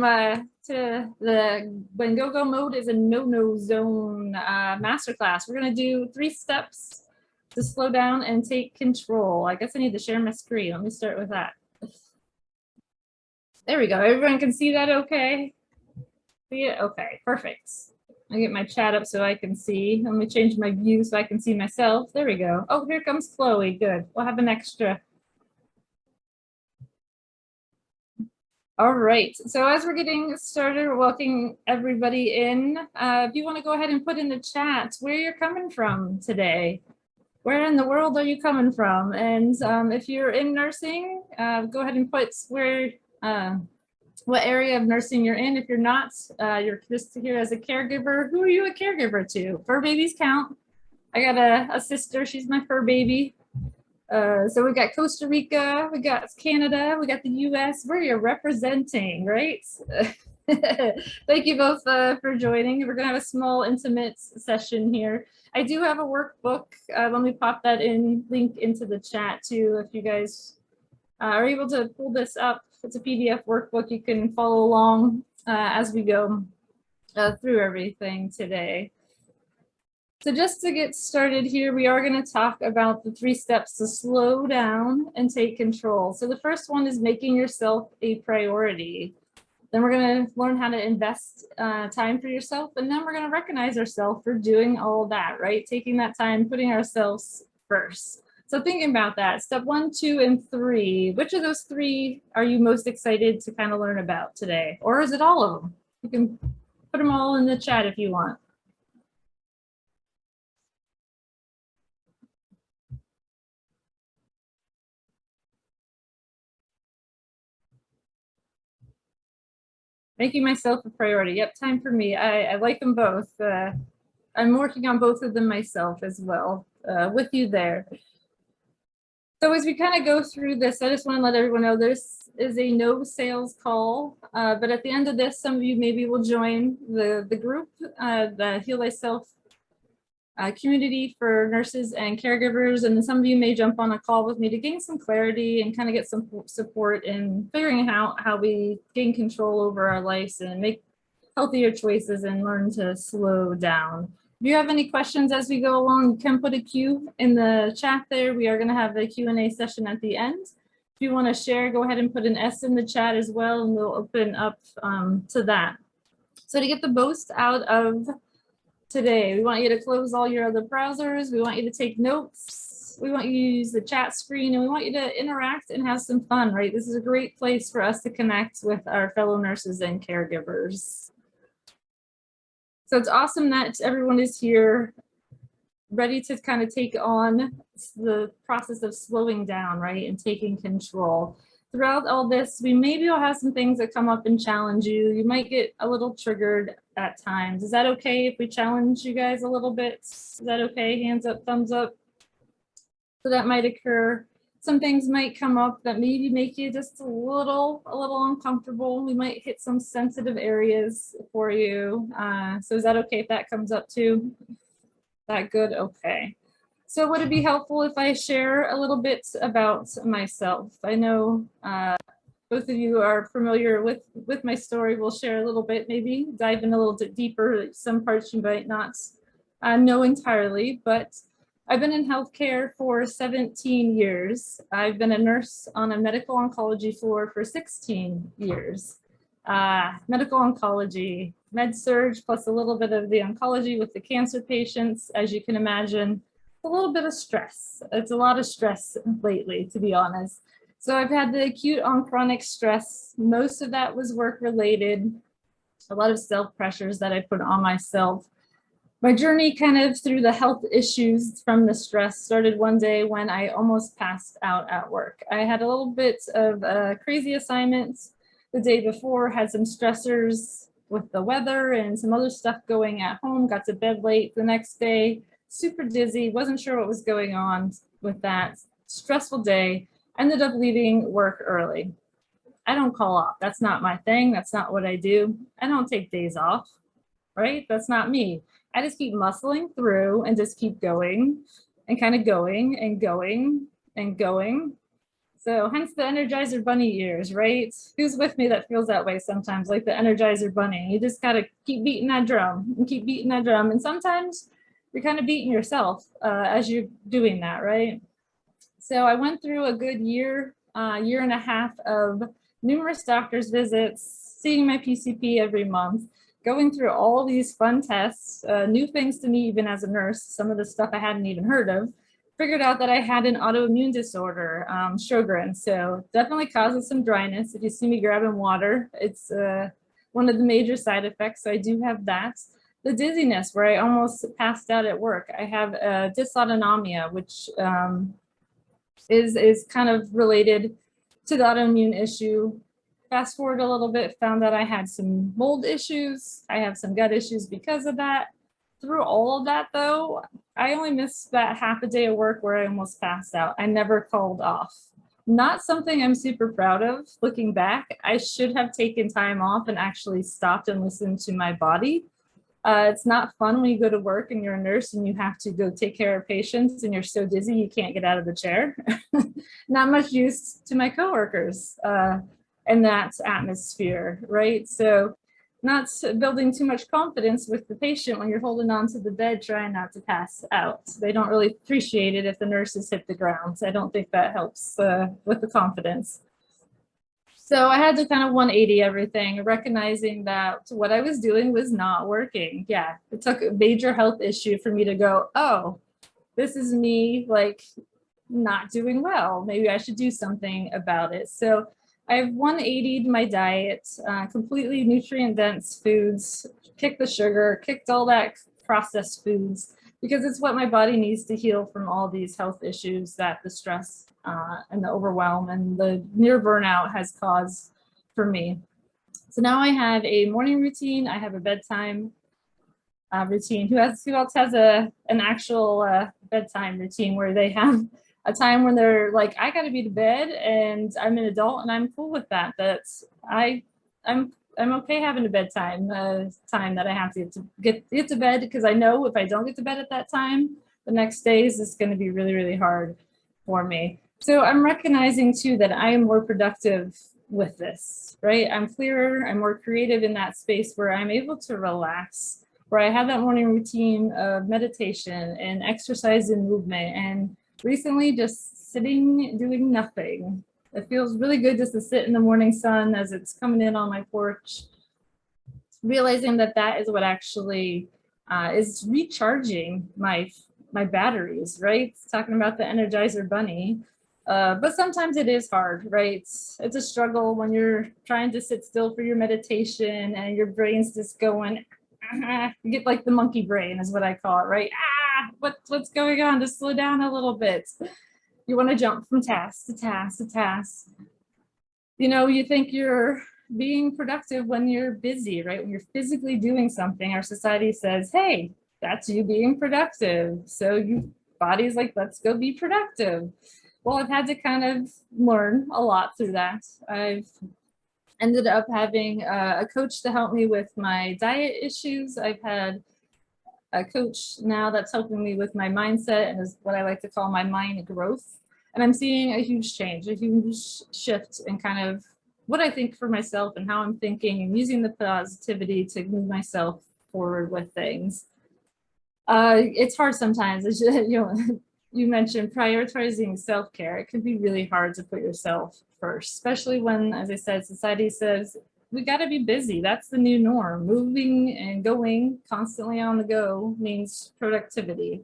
welcome to the When Go-Go Mode is a No-No Zone Masterclass. We're going to do 3 steps to slow down and take control. I guess I need to share my screen. Let me start with that. There we go. Everyone can see that okay? See it? Okay, perfect. I get my chat up so I can see. Let me change my view so I can see myself. There we go. Oh, here comes Chloe. Good. We'll have an extra. All right, so as we're getting started, we're welcoming everybody in. If you want to go ahead and put in the chat where you're coming from today. Where in the world are you coming from? And if you're in nursing, go ahead and put where, what area of nursing you're in. If you're not, you're just here as a caregiver. Who are you a caregiver to? Fur babies count. I got a sister, she's my fur baby. So we got Costa Rica, we got Canada, we got the US. Where you're representing, right? Thank you both for joining. We're gonna have a small intimate session here. I do have a workbook. Let me pop that link into the chat too. If you guys are able to pull this up, it's a PDF workbook. You can follow along as we go through everything today. So just to get started here, we are going to talk about the 3 steps to slow down and take control. So the first one is making yourself a priority. Then we're going to learn how to invest time for yourself. And then we're going to recognize ourselves for doing all that, right? Taking that time, putting ourselves first. So thinking about that, step 1, 2, and 3, which of those 3 are you most excited to kind of learn about today? Or is it all of them? You can put them all in the chat if you want. Making myself a priority. Yep, time for me. I like them both. I'm working on both of them myself as well, with you there. So as we kind of go through this, I just want to let everyone know this is a no sales call, but at the end of this, some of you maybe will join the group, the Heal Thyself community for nurses and caregivers, and then some of you may jump on a call with me to gain some clarity and kind of get some support in figuring out how we gain control over our lives and make healthier choices and learn to slow down. If you have any questions as we go along, you can put a Q in the chat there. We are going to have a Q&A session at the end. If you want to share, go ahead and put an S in the chat as well, and we'll open up to that. So to get the most out of today, we want you to close all your other browsers. We want you to take notes. We want you to use the chat screen, and we want you to interact and have some fun, right? This is a great place for us to connect with our fellow nurses and caregivers. So it's awesome that everyone is here ready to kind of take on the process of slowing down, right? And taking control. Throughout all this, maybe will have some things that come up and challenge you. You might get a little triggered at times. Is that okay if we challenge you guys a little bit? Is that okay? Hands up, thumbs up. So that might occur. Some things might come up that maybe make you just a little uncomfortable. We might hit some sensitive areas for you. So is that okay if that comes up too? That good? Okay. So would it be helpful if I share a little bit about myself? I know both of you are familiar with my story. We'll share a little bit, maybe dive in a little bit deeper. Some parts you might not know entirely, but I've been in healthcare for 17 years. I've been a nurse on a medical oncology floor for 16 years. Medical oncology, med surg, plus a little bit of the oncology with the cancer patients, as you can imagine. A little bit of stress. It's a lot of stress lately, to be honest. So I've had the acute on chronic stress. Most of that was work related. A lot of self pressures that I put on myself. My journey kind of through the health issues from the stress started one day when I almost passed out at work. I had a little bit of a crazy assignment the day before, had some stressors with the weather and some other stuff going at home, got to bed late the next day. Super dizzy, wasn't sure what was going on with that. Stressful day, ended up leaving work early. I don't call off. That's not my thing. That's not what I do. I don't take days off, right? That's not me. I just keep muscling through and just keep going and kind of going and going and going. So hence the Energizer Bunny ears, right? Who's with me that feels that way sometimes, like the Energizer Bunny? You just gotta keep beating that drum and keep beating that drum. And sometimes you're kind of beating yourself as you're doing that, right? So I went through a good year, year and a half of numerous doctor's visits, seeing my PCP every month, going through all these fun tests, new things to me even as a nurse, some of the stuff I hadn't even heard of. Figured out that I had an autoimmune disorder, Sjogren's, so definitely causes some dryness. If you see me grabbing water, it's one of the major side effects, so I do have that. The dizziness, where I almost passed out at work. I have dysautonomia, which is kind of related to the autoimmune issue. Fast forward a little bit, found that I had some mold issues. I have some gut issues because of that. Through all of that though, I only missed that half a day of work where I almost passed out. I never called off. Not something I'm super proud of looking back. I should have taken time off and actually stopped and listened to my body. It's not fun when you go to work and you're a nurse and you have to go take care of patients and you're so dizzy you can't get out of the chair. Not much use to my coworkers in that atmosphere, right? So not building too much confidence with the patient when you're holding on to the bed trying not to pass out. They don't really appreciate it if the nurses hit the ground. So I don't think that helps with the confidence. So I had to kind of 180 everything, recognizing that what I was doing was not working. Yeah, it took a major health issue for me to go, oh, this is me like not doing well. Maybe I should do something about it. So I've 180'd my diet, completely nutrient dense foods, kicked the sugar, kicked all that processed foods, because it's what my body needs to heal from all these health issues that the stress and the overwhelm and the near burnout has caused for me. So now I have a morning routine. I have a bedtime routine. Who else has an actual bedtime routine where they have a time when they're like, I got to be to bed, and I'm an adult and I'm cool with that. I'm okay having a bedtime time that I have to get to bed, because I know if I don't get to bed at that time, the next day is just going to be really, really hard for me. So I'm recognizing too that I am more productive with this, right? I'm clearer, I'm more creative in that space where I'm able to relax, where I have that morning routine of meditation and exercise and movement, and recently just sitting, doing nothing. It feels really good just to sit in the morning sun as it's coming in on my porch, realizing that that is what actually is recharging my batteries, right? It's talking about the Energizer Bunny. But sometimes it is hard, right? It's a struggle when you're trying to sit still for your meditation and your brain's just going, you get like the monkey brain is what I call it, right? What's going on? Just slow down a little bit. You want to jump from task to task to task. You know, you think you're being productive when you're busy, right? When you're physically doing something, our society says, hey, that's you being productive. So you body's like, let's go be productive. Well, I've had to kind of learn a lot through that. I've ended up having a coach to help me with my diet issues. I've had a coach now that's helping me with my mindset and is what I like to call my mind growth. And I'm seeing a huge change, a huge shift in kind of what I think for myself and how I'm thinking, and using the positivity to move myself forward with things. It's hard sometimes. It's just, you know, you mentioned prioritizing self-care. It can be really hard to put yourself first, especially when, as I said, society says we got to be busy. That's the new norm. Moving and going constantly on the go means productivity.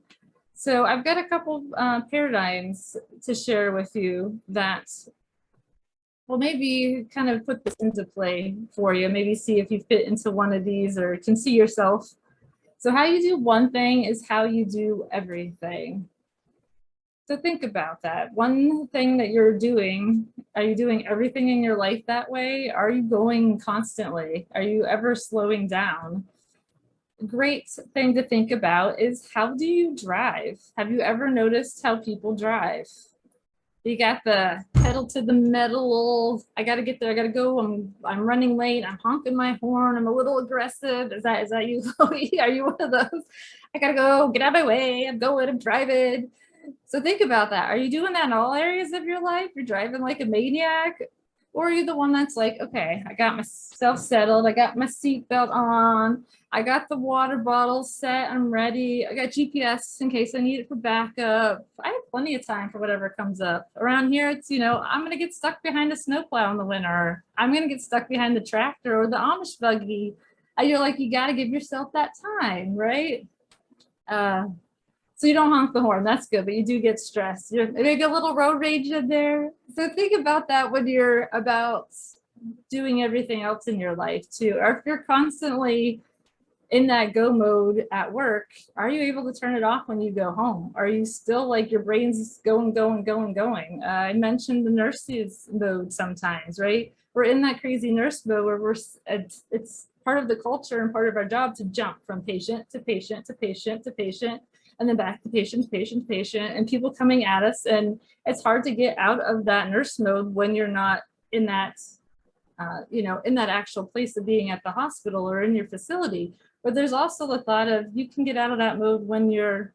So I've got a couple paradigms to share with you that will maybe kind of put this into play for you. Maybe see if you fit into one of these or can see yourself. So how you do one thing is how you do everything. So think about that. One thing that you're doing, are you doing everything in your life that way? Are you going constantly? Are you ever slowing down? Great thing to think about is, how do you drive? Have you ever noticed how people drive? You got the pedal to the metal. I got to get there. I got to go. I'm running late. I'm honking my horn. I'm a little aggressive. Is that you, Chloe? Are you one of those? I got to go. Get out of my way. I'm going. I'm driving. So think about that. Are you doing that in all areas of your life? You're driving like a maniac? Or are you the one that's like, okay, I got myself settled. I got my seatbelt on. I got the water bottle set. I'm ready. I got GPS in case I need it for backup. I have plenty of time for whatever comes up. Around here, it's, I'm going to get stuck behind a snowplow in the winter. I'm going to get stuck behind the tractor or the Amish buggy. You're like, you got to give yourself that time, right? So you don't honk the horn. That's good, but you do get stressed. You make a little road rage in there. So think about that when you're about doing everything else in your life too. Or if you're constantly in that go mode at work, are you able to turn it off when you go home? Are you still like your brain's going, going, going, going? I mentioned the nurses mode sometimes, right? We're in that crazy nurse mode where it's part of the culture and part of our job to jump from patient to patient to patient to patient, and then back to patient to patient to patient, and people coming at us. And it's hard to get out of that nurse mode when you're not in that, in that actual place of being at the hospital or in your facility. But there's also the thought of you can get out of that mode when you're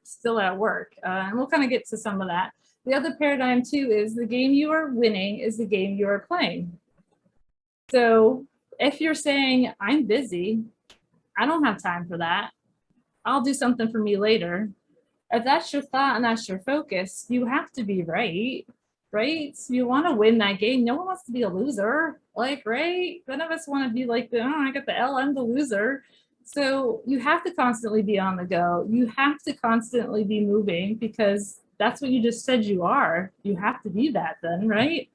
still at work. And we'll kind of get to some of that. The other paradigm too is the game you are winning is the game you are playing. So if you're saying, I'm busy, I don't have time for that, I'll do something for me later. If that's your thought and that's your focus, you have to be right, right? So you want to win that game. No one wants to be a loser, like, right? None of us want to be like, oh, I got the L, I'm the loser. So you have to constantly be on the go. You have to constantly be moving because that's what you just said you are. You have to be that then, right?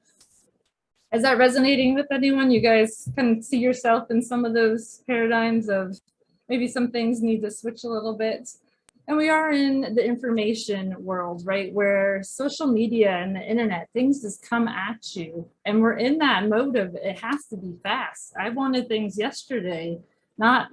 Is that resonating with anyone? You guys can see yourself in some of those paradigms of maybe some things need to switch a little bit. And we are in the information world, right? Where social media and the internet, things just come at you. And we're in that mode of it has to be fast. I wanted things yesterday, not,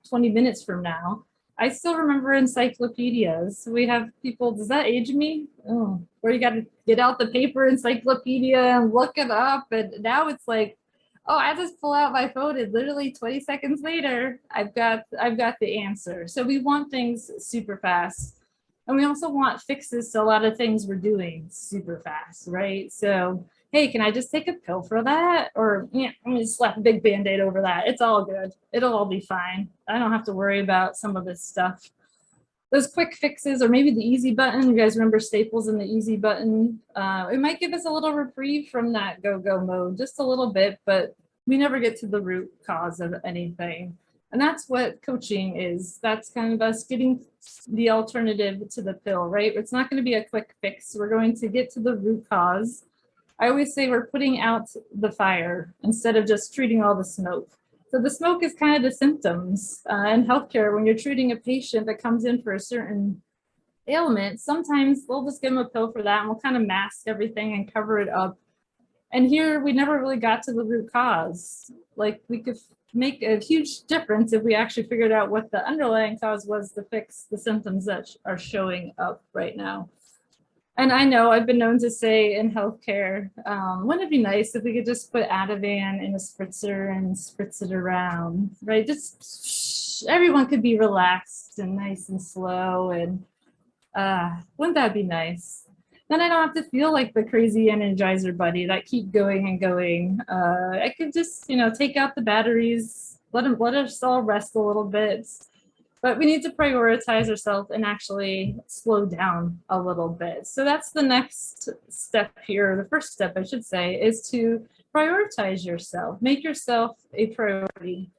20 minutes from now. I still remember encyclopedias. We have people, does that age me? Oh, where you got to get out the paper encyclopedia and look it up. And now it's like, oh, I just pull out my phone and literally 20 seconds later, I've got the answer. So we want things super fast. And we also want fixes to a lot of things we're doing super fast, right? So, hey, can I just take a pill for that? Or yeah, I'm gonna slap a big band-aid over that. It's all good. It'll all be fine. I don't have to worry about some of this stuff. Those quick fixes, or maybe the easy button. You guys remember Staples and the easy button? It might give us a little reprieve from that go-go mode, just a little bit, but we never get to the root cause of anything. And that's what coaching is. That's kind of us getting the alternative to the pill, right? It's not going to be a quick fix. We're going to get to the root cause. I always say we're putting out the fire instead of just treating all the smoke. So the smoke is kind of the symptoms. In healthcare, when you're treating a patient that comes in for a certain ailment, sometimes we'll just give them a pill for that and we'll kind of mask everything and cover it up. And here we never really got to the root cause. Like we could make a huge difference if we actually figured out what the underlying cause was to fix the symptoms that are showing up right now. And I know I've been known to say in healthcare, wouldn't it be nice if we could just put Ativan in a spritzer and spritz it around, right? Just everyone could be relaxed and nice and slow. And wouldn't that be nice? Then I don't have to feel like the crazy Energizer buddy that keep going and going. I could just, take out the batteries, let us all rest a little bit. But we need to prioritize ourselves and actually slow down a little bit. So that's the next step here. The first step, I should say, is to prioritize yourself. Make yourself a priority.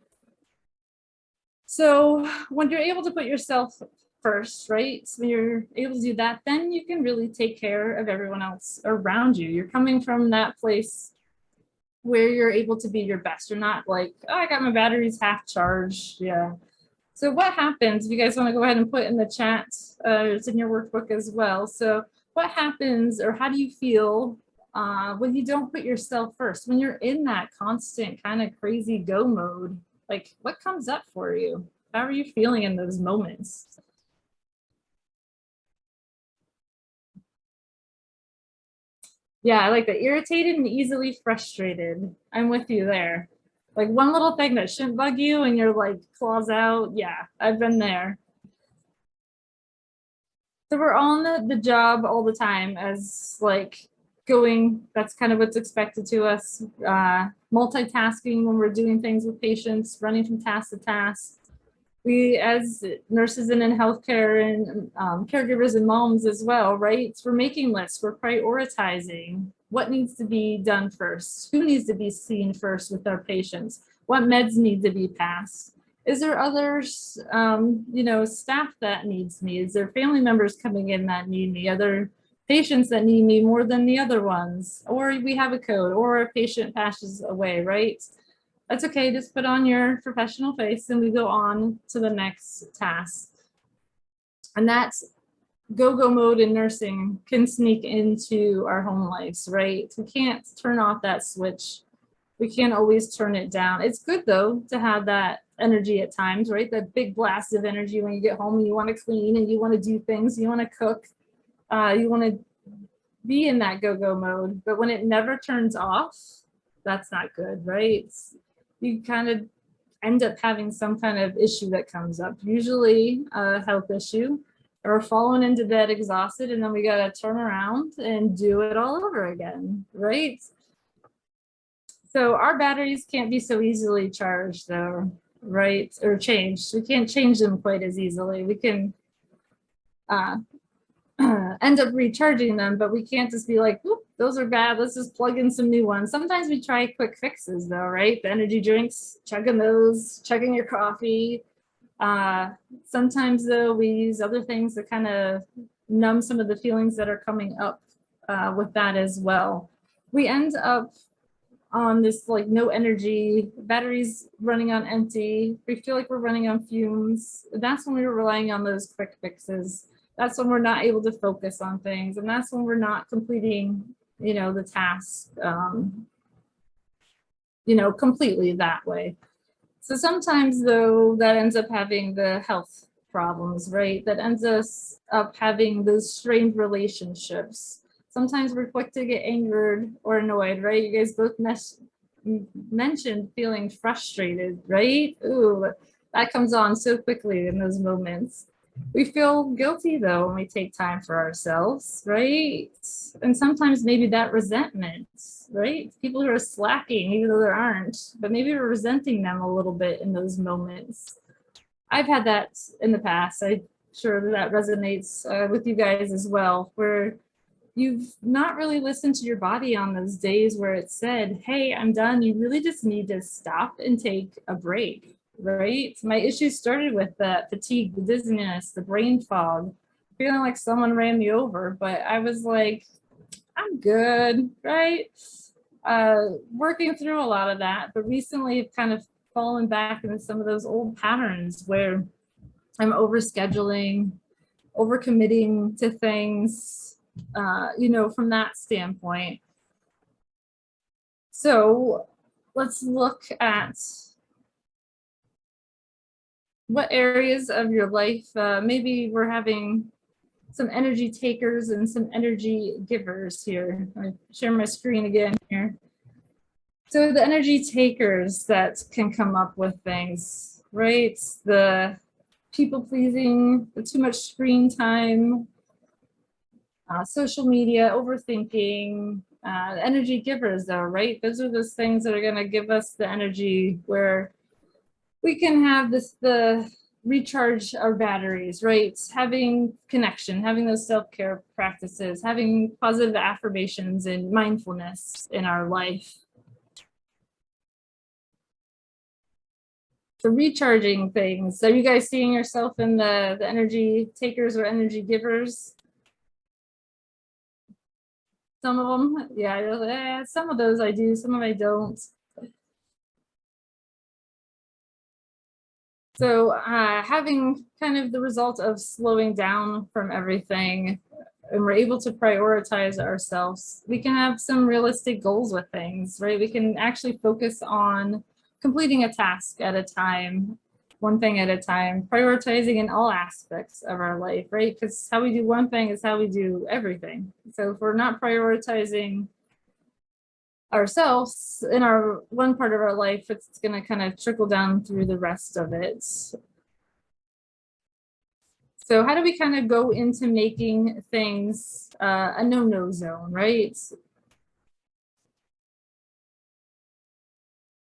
So when you're able to put yourself first, right? So when you're able to do that, then you can really take care of everyone else around you. You're coming from that place where you're able to be your best. You're not like, oh, I got my batteries half charged. Yeah. So what happens, if you guys want to go ahead and put in the chat, it's in your workbook as well. So what happens, or how do you feel when you don't put yourself first? When you're in that constant kind of crazy go mode, like what comes up for you? How are you feeling in those moments? Yeah, I like that. Irritated and easily frustrated. I'm with you there. Like one little thing that shouldn't bug you and you're like claws out. Yeah, I've been there. So we're on the job all the time as like going, that's kind of what's expected to us. Multitasking when we're doing things with patients, running from task to task. We, as nurses and in healthcare and caregivers and moms as well, right? We're making lists, we're prioritizing what needs to be done first, who needs to be seen first with our patients, what meds need to be passed. Is there others, staff that needs me? Is there family members coming in that need me? Other patients that need me more than the other ones? Or we have a code, or a patient passes away, right? That's okay, just put on your professional face and we go on to the next task. And that's go-go mode in nursing can sneak into our home lives, right? We can't turn off that switch. We can't always turn it down. It's good though to have that energy at times, right? That big blast of energy when you get home and you want to clean and you want to do things, you want to cook, you want to be in that go-go mode. But when it never turns off, that's not good, right? You kind of end up having some kind of issue that comes up, usually a health issue, or falling into bed exhausted, and then we got to turn around and do it all over again, right? So our batteries can't be so easily charged though, right? Or changed. We can't change them quite as easily. We can end up recharging them, but we can't just be like, those are bad, let's just plug in some new ones. Sometimes we try quick fixes though, right? The energy drinks, chugging those, chugging your coffee. Sometimes though, we use other things to kind of numb some of the feelings that are coming up with that as well. We end up on this like no energy, batteries running on empty. We feel like we're running on fumes. That's when we were relying on those quick fixes. That's when we're not able to focus on things. And that's when we're not completing, the task, completely that way. So sometimes though, that ends up having the health problems, right? That ends us up having those strained relationships. Sometimes we're quick to get angered or annoyed, right? You guys both mentioned feeling frustrated, right? Ooh, that comes on so quickly in those moments. We feel guilty though when we take time for ourselves, right? And sometimes maybe that resentment, right? People who are slacking, even though there aren't, but maybe we're resenting them a little bit in those moments. I've had that in the past. I'm sure that resonates with you guys as well, where you've not really listened to your body on those days where it said, hey, I'm done. You really just need to stop and take a break, right? My issues started with the fatigue, the dizziness, the brain fog, feeling like someone ran me over, but I was like, I'm good, right? Working through a lot of that, but recently I've kind of fallen back into some of those old patterns where I'm overscheduling, overcommitting to things, from that standpoint. So let's look at what areas of your life, maybe we're having some energy takers and some energy givers here. I share my screen again here. So the energy takers that can come up with things, right? The people pleasing, the too much screen time, social media, overthinking, energy givers though, right? Those are those things that are going to give us the energy where we can have the recharge our batteries, right? Having connection, having those self-care practices, having positive affirmations and mindfulness in our life. So recharging things. Are you guys seeing yourself in the energy takers or energy givers? Some of them, yeah, some of those I do, some of them I don't. So having kind of the result of slowing down from everything, and we're able to prioritize ourselves, we can have some realistic goals with things, right? We can actually focus on completing a task at a time, one thing at a time, prioritizing in all aspects of our life, right? Because how we do one thing is how we do everything. So if we're not prioritizing ourselves in our one part of our life, it's going to kind of trickle down through the rest of it. So how do we kind of go into making things a no-no zone, right?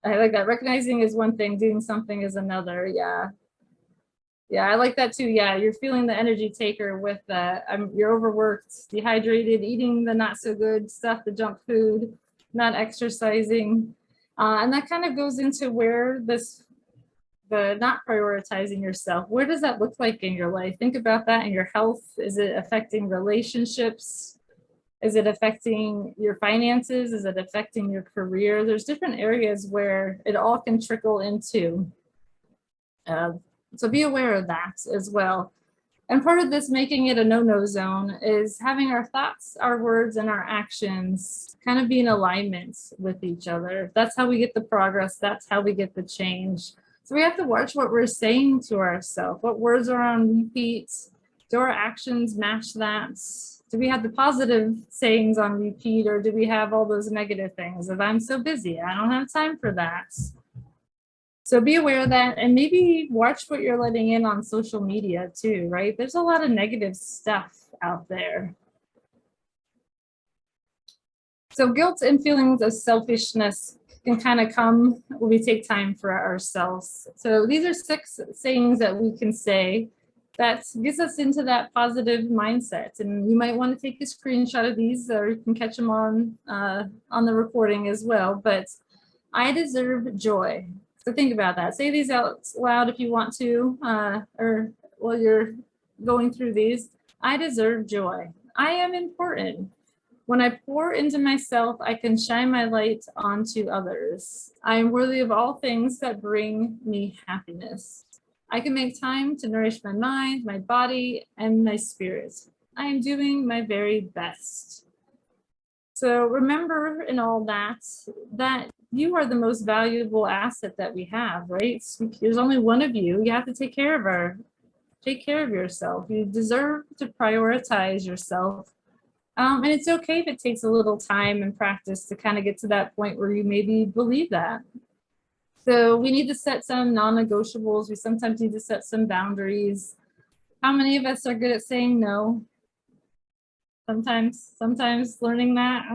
I like that. Recognizing is one thing, doing something is another. Yeah. Yeah, I like that too. Yeah, you're feeling the energy taker with that. You're overworked, dehydrated, eating the not so good stuff, the junk food, not exercising. And that kind of goes into where the not prioritizing yourself, where does that look like in your life? Think about that in your health. Is it affecting relationships? Is it affecting your finances? Is it affecting your career? There's different areas where it all can trickle into. Uh, so be aware of that as well. And part of this making it a no-no zone is having our thoughts, our words, and our actions kind of be in alignment with each other. That's how we get the progress. That's how we get the change. So we have to watch what we're saying to ourselves. What words are on repeat? Do our actions match that? Do we have the positive sayings on repeat, or do we have all those negative things of I'm so busy, I don't have time for that? So be aware of that, and maybe watch what you're letting in on social media too, right? There's a lot of negative stuff out there. So guilt and feelings of selfishness can kind of come when we take time for ourselves. So these are 6 sayings that we can say that gets us into that positive mindset. And you might want to take a screenshot of these, or you can catch them on the recording as well. But I deserve joy. So think about that. Say these out loud if you want to, or while you're going through these. I deserve joy. I am important. When I pour into myself, I can shine my light onto others. I am worthy of all things that bring me happiness. I can make time to nourish my mind, my body, and my spirit. I am doing my very best. So remember in all that you are the most valuable asset that we have, right? There's only one of you. You have to take care of yourself. You deserve to prioritize yourself. And it's okay if it takes a little time and practice to kind of get to that point where you maybe believe that. So we need to set some non-negotiables. We sometimes need to set some boundaries. How many of us are good at saying no? Sometimes learning that,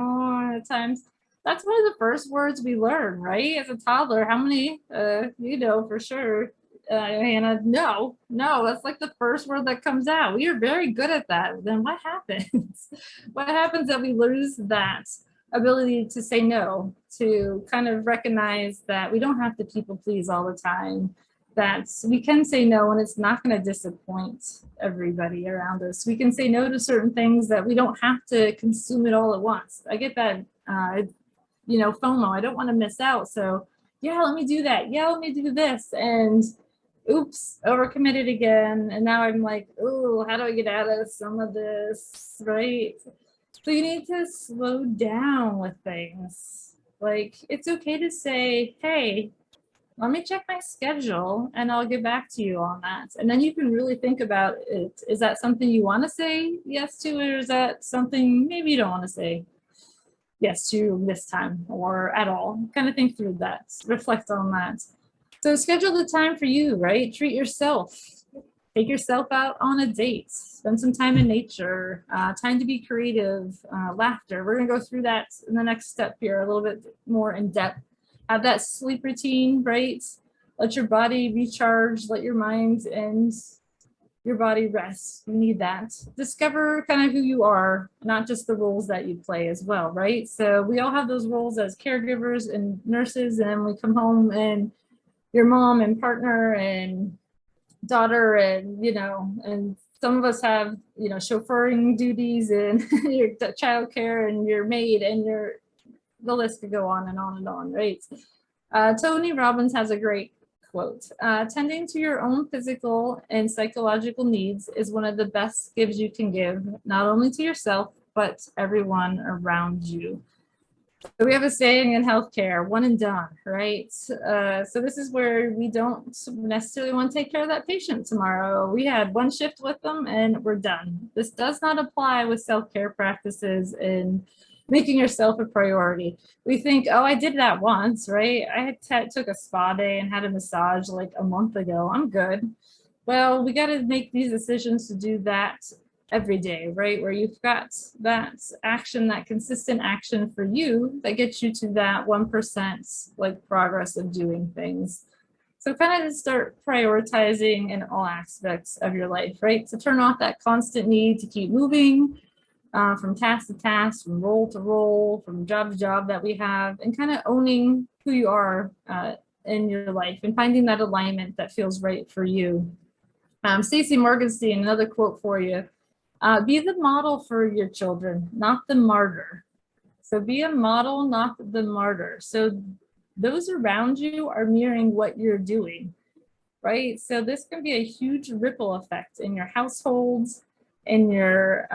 at times. That's one of the first words we learn, right? As a toddler, how many, for sure, Hannah, no, that's like the first word that comes out. We are very good at that. Then what happens? What happens that we lose that ability to say no, to kind of recognize that we don't have to people please all the time, that we can say no and it's not going to disappoint everybody around us. We can say no to certain things, that we don't have to consume it all at once. I get that, FOMO. I don't want to miss out. So yeah, let me do that. Yeah, let me do this. And oops, overcommitted again. And now I'm like, oh, how do I get out of some of this, right? So you need to slow down with things. Like, it's okay to say, hey, let me check my schedule and I'll get back to you on that. And then you can really think about it. Is that something you want to say yes to, or is that something maybe you don't want to say yes to this time or at all? Kind of think through that, reflect on that. So schedule the time for you, right? Treat yourself. Take yourself out on a date. Spend some time in nature, time to be creative, laughter. We're going to go through that in the next step here a little bit more in depth. Have that sleep routine, right? Let your body recharge, let your mind and your body rest. You need that. Discover kind of who you are, not just the roles that you play as well, right? So we all have those roles as caregivers and nurses, and we come home and your mom and partner and daughter, and and some of us have chauffeuring duties and your childcare and your maid and the list could go on and on and on, right? Tony Robbins has a great quote. Tending to your own physical and psychological needs is one of the best gifts you can give, not only to yourself, but everyone around you. So we have a saying in healthcare, one and done, right? So this is where we don't necessarily want to take care of that patient tomorrow. We had one shift with them and we're done. This does not apply with self-care practices and making yourself a priority. We think, oh, I did that once, right? I took a spa day and had a massage like a month ago. I'm good. Well, we got to make these decisions to do that every day, right? Where you've got that action, that consistent action for you that gets you to that 1% like progress of doing things. So kind of start prioritizing in all aspects of your life, right? To turn off that constant need to keep moving from task to task, from role to role, from job to job that we have, and kind of owning who you are in your life and finding that alignment that feels right for you. Stacey Morgenstein, another quote for you. Be the model for your children, not the martyr. So be a model, not the martyr. So those around you are mirroring what you're doing, right? So this can be a huge ripple effect in your households, in your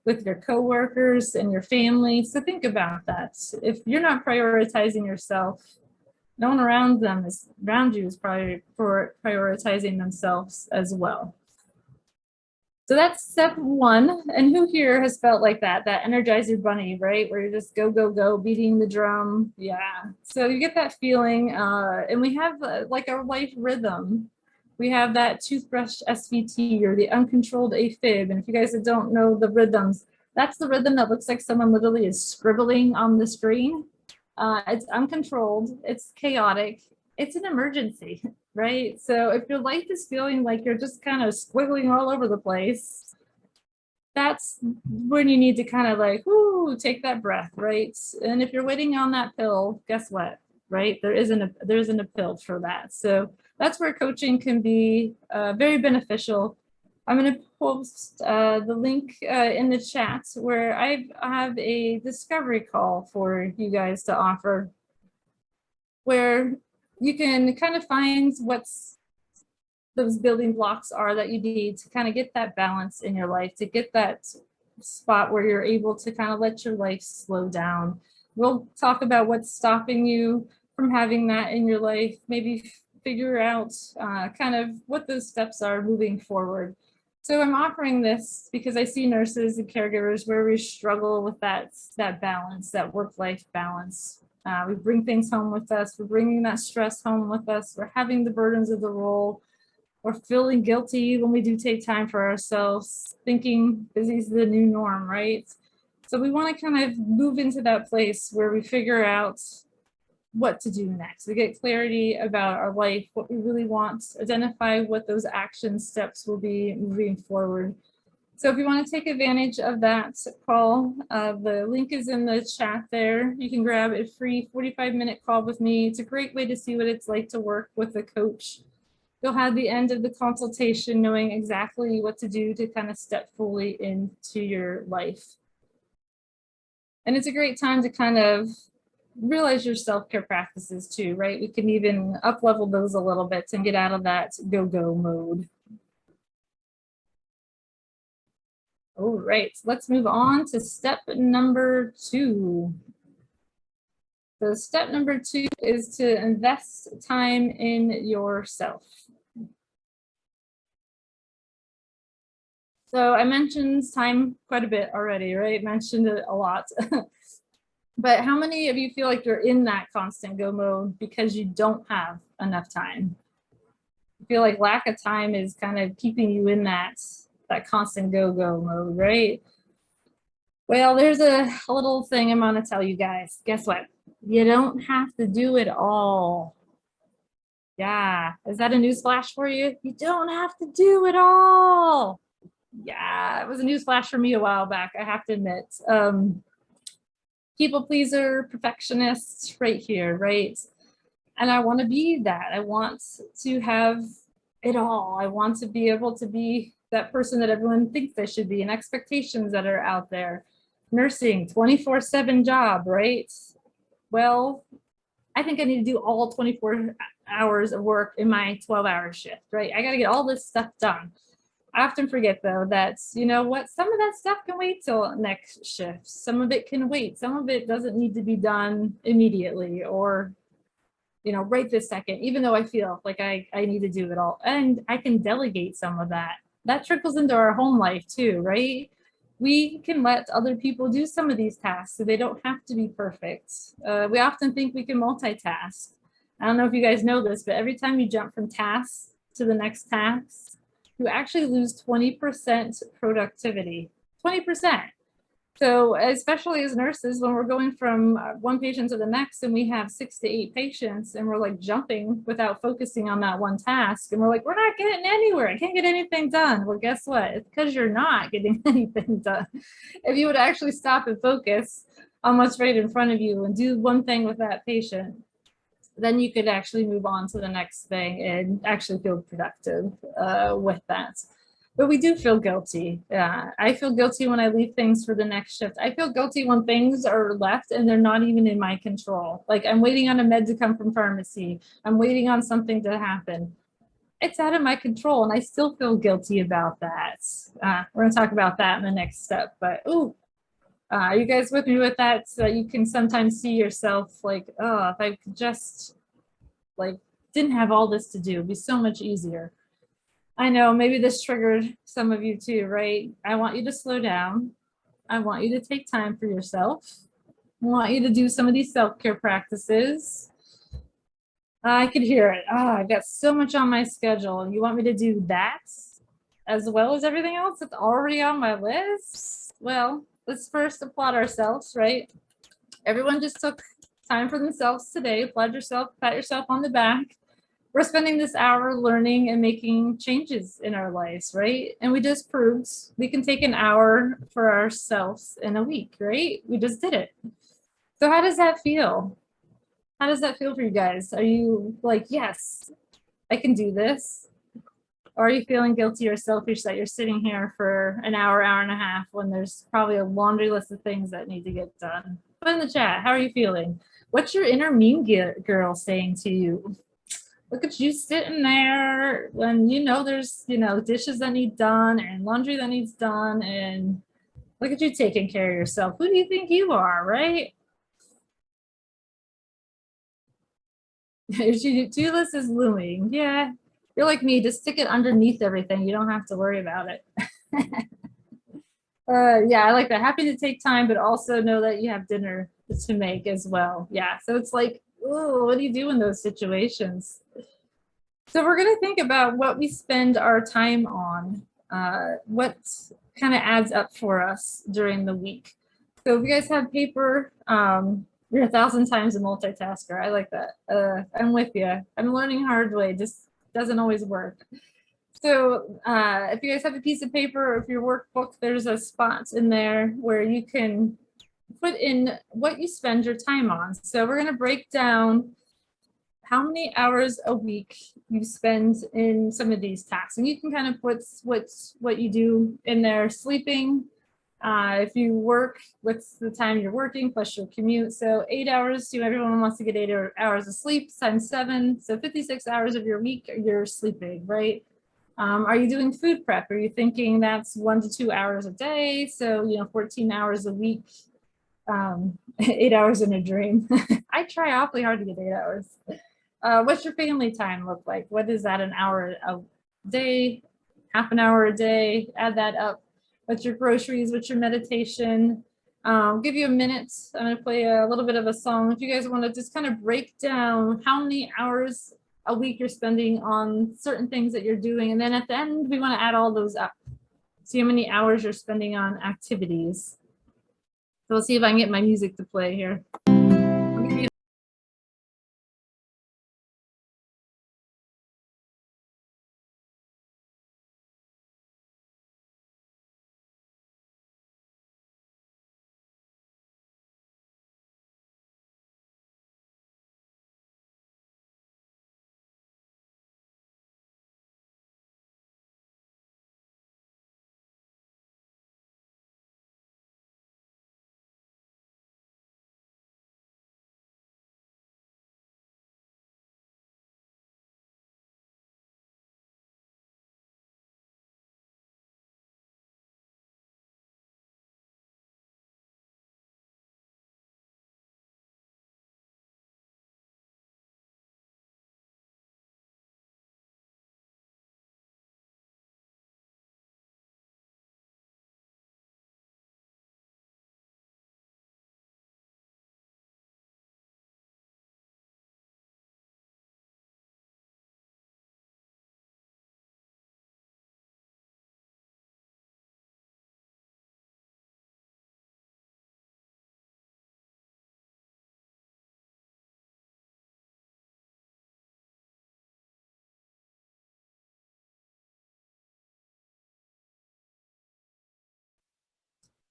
with your coworkers and your family. So think about that. If you're not prioritizing yourself, no one around you is probably prioritizing themselves as well. So that's step one. And who here has felt like that Energizer bunny, right? Where you just go, go, go, beating the drum. Yeah. So you get that feeling. And we have like our life rhythm. We have that toothbrush SVT or the uncontrolled AFib. And if you guys don't know the rhythms, that's the rhythm that looks like someone literally is scribbling on the screen. It's uncontrolled, it's chaotic, it's an emergency, right? So if your life is feeling like you're just kind of squiggling all over the place, that's when you need to kind of like, whoo, take that breath, right? And if you're waiting on that pill, guess what, right? There isn't a pill for that. So that's where coaching can be very beneficial. I'm going to post the link in the chat where I have a discovery call for you guys to offer, where you can kind of find what's those building blocks are that you need to kind of get that balance in your life, to get that spot where you're able to kind of let your life slow down. We'll talk about what's stopping you from having that in your life, maybe figure out kind of what those steps are moving forward. So I'm offering this because I see nurses and caregivers where we struggle with that balance, that work-life balance. We bring things home with us. We're bringing that stress home with us. We're having the burdens of the role. We're feeling guilty when we do take time for ourselves, thinking busy is the new norm, right? So we want to kind of move into that place where we figure out what to do next. We get clarity about our life, what we really want, identify what those action steps will be moving forward. So if you want to take advantage of that call, the link is in the chat there. You can grab a free 45-minute call with me. It's a great way to see what it's like to work with a coach. You'll have the end of the consultation knowing exactly what to do to kind of step fully into your life. And it's a great time to kind of realize your self-care practices too, right? We can even up-level those a little bit and get out of that go-go mode. All right, let's move on to step number 2. So step number 2 is to invest time in yourself. So I mentioned time quite a bit already, right? Mentioned it a lot. But how many of you feel like you're in that constant go mode because you don't have enough time? I feel like lack of time is kind of keeping you in that constant go mode, right? Well, there's a little thing I'm gonna tell you guys. Guess what? You don't have to do it all. Yeah, is that a news flash for you? You don't have to do it all. Yeah, it was a news flash for me a while back, I have to admit. People pleaser, perfectionist, right here, right? And I want to be that. I want to have it all. I want to be able to be that person that everyone thinks I should be and expectations that are out there. Nursing, 24/7 job, right? Well, I think I need to do all 24 hours of work in my 12-hour shift, right? I got to get all this stuff done. I often forget though that, you know what, some of that stuff can wait till next shift. Some of it can wait. Some of it doesn't need to be done immediately or, you know, right this second, even though I feel like I need to do it all. And I can delegate some of that. That trickles into our home life too, right? We can let other people do some of these tasks so they don't have to be perfect. We often think we can multitask. I don't know if you guys know this, but every time you jump from task to the next task, you actually lose 20% productivity. 20%. So, especially as nurses, when we're going from one patient to the next and we have 6 to 8 patients and we're like jumping without focusing on that one task, and we're like, we're not getting anywhere. I can't get anything done. Well, guess what? It's because you're not getting anything done. If you would actually stop and focus on what's right in front of you and do one thing with that patient, then you could actually move on to the next thing and actually feel productive with that. But we do feel guilty. I feel guilty when I leave things for the next shift. I feel guilty when things are left and they're not even in my control. Like I'm waiting on a med to come from pharmacy. I'm waiting on something to happen. It's out of my control, and I still feel guilty about that. We're going to talk about that in the next step. But are you guys with me with that? So you can sometimes see yourself like, oh, if I could just like didn't have all this to do, it'd be so much easier. I know maybe this triggered some of you too, right? I want you to slow down. I want you to take time for yourself. I want you to do some of these self-care practices. I could hear it. I got so much on my schedule. You want me to do that as well as everything else that's already on my list? Well, let's first applaud ourselves, right? Everyone just took time for themselves today. Applaud yourself, pat yourself on the back. We're spending this hour learning and making changes in our lives, right? And we just proved we can take an hour for ourselves in a week, right? We just did it. So how does that feel? How does that feel for you guys? Are you like, yes, I can do this? Or are you feeling guilty or selfish that you're sitting here for an hour, hour and a half when there's probably a laundry list of things that need to get done? Put in the chat, how are you feeling? What's your inner mean girl saying to you? Look at you sitting there when there's dishes that need done and laundry that needs done, and look at you taking care of yourself. Who do you think you are, right? Your to-do list is looming. Yeah, you're like me, just stick it underneath everything. You don't have to worry about it. Yeah, I like that. Happy to take time, but also know that you have dinner to make as well. Yeah, so it's like, oh, what do you do in those situations? So we're going to think about what we spend our time on, what kind of adds up for us during the week. So if you guys have paper, you're 1,000 times a multitasker. I like that. I'm with you. I'm learning hard way. Just doesn't always work. So if you guys have a piece of paper or if your workbook, there's a spot in there where you can put in what you spend your time on. So we're going to break down how many hours a week you spend in some of these tasks. And you can kind of put what you do in there. Sleeping, if you work, what's the time you're working plus your commute. So 8 hours, everyone wants to get 8 hours of sleep times 7. So 56 hours of your week you're sleeping, right? Are you doing food prep? Are you thinking that's 1 to 2 hours a day? So, 14 hours a week, 8 hours in a dream. I try awfully hard to get 8 hours. What's your family time look like? What is that, an hour a day, half an hour a day? Add that up. What's your groceries? What's your meditation? I'll give you a minute. I'm going to play a little bit of a song. If you guys want to just kind of break down how many hours a week you're spending on certain things that you're doing. And then at the end, we want to add all those up. See how many hours you're spending on activities. So let's see if I can get my music to play here.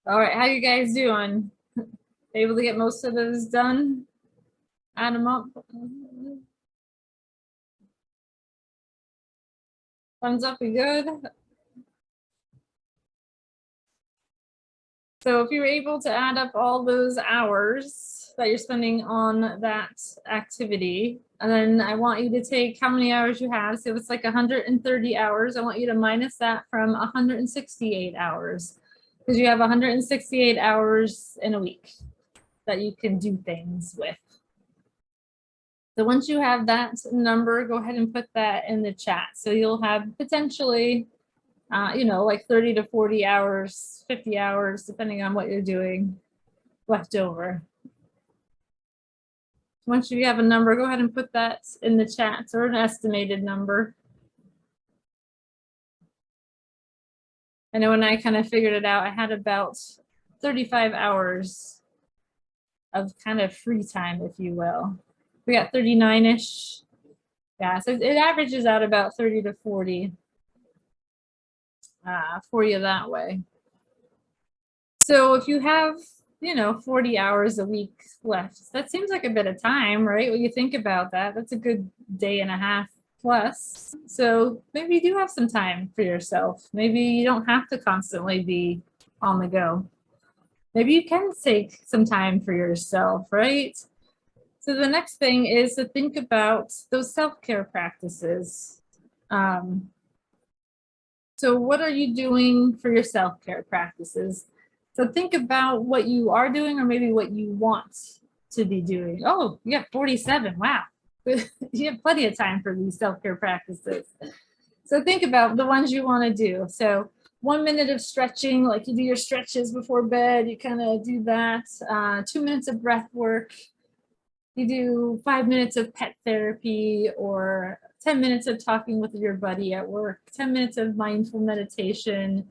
All right, how you guys doing? Able to get most of those done? Add them up. Thumbs up, we good? So if you're able to add up all those hours that you're spending on that activity, and then I want you to take how many hours you have. So if it's like 130 hours, I want you to minus that from 168 hours, because you have 168 hours in a week that you can do things with. So once you have that number, go ahead and put that in the chat. So you'll have potentially, like 30 to 40 hours, 50 hours, depending on what you're doing, left over. Once you have a number, go ahead and put that in the chat, or an estimated number. I know when I kind of figured it out, I had about 35 hours of kind of free time, if you will. We got 39-ish. Yeah, so it averages out about 30 to 40 for you that way. So if you have, 40 hours a week left, that seems like a bit of time, right? When you think about that, that's a good day and a half plus. So maybe you do have some time for yourself. Maybe you don't have to constantly be on the go. Maybe you can take some time for yourself, right? So the next thing is to think about those self-care practices. So what are you doing for your self-care practices? So think about what you are doing, or maybe what you want to be doing. Oh, you have 47. Wow. You have plenty of time for these self-care practices. So think about the ones you want to do. So 1 minute of stretching, like you do your stretches before bed, you kind of do that. 2 minutes of breath work. You do 5 minutes of pet therapy, or 10 minutes of talking with your buddy at work, 10 minutes of mindful meditation,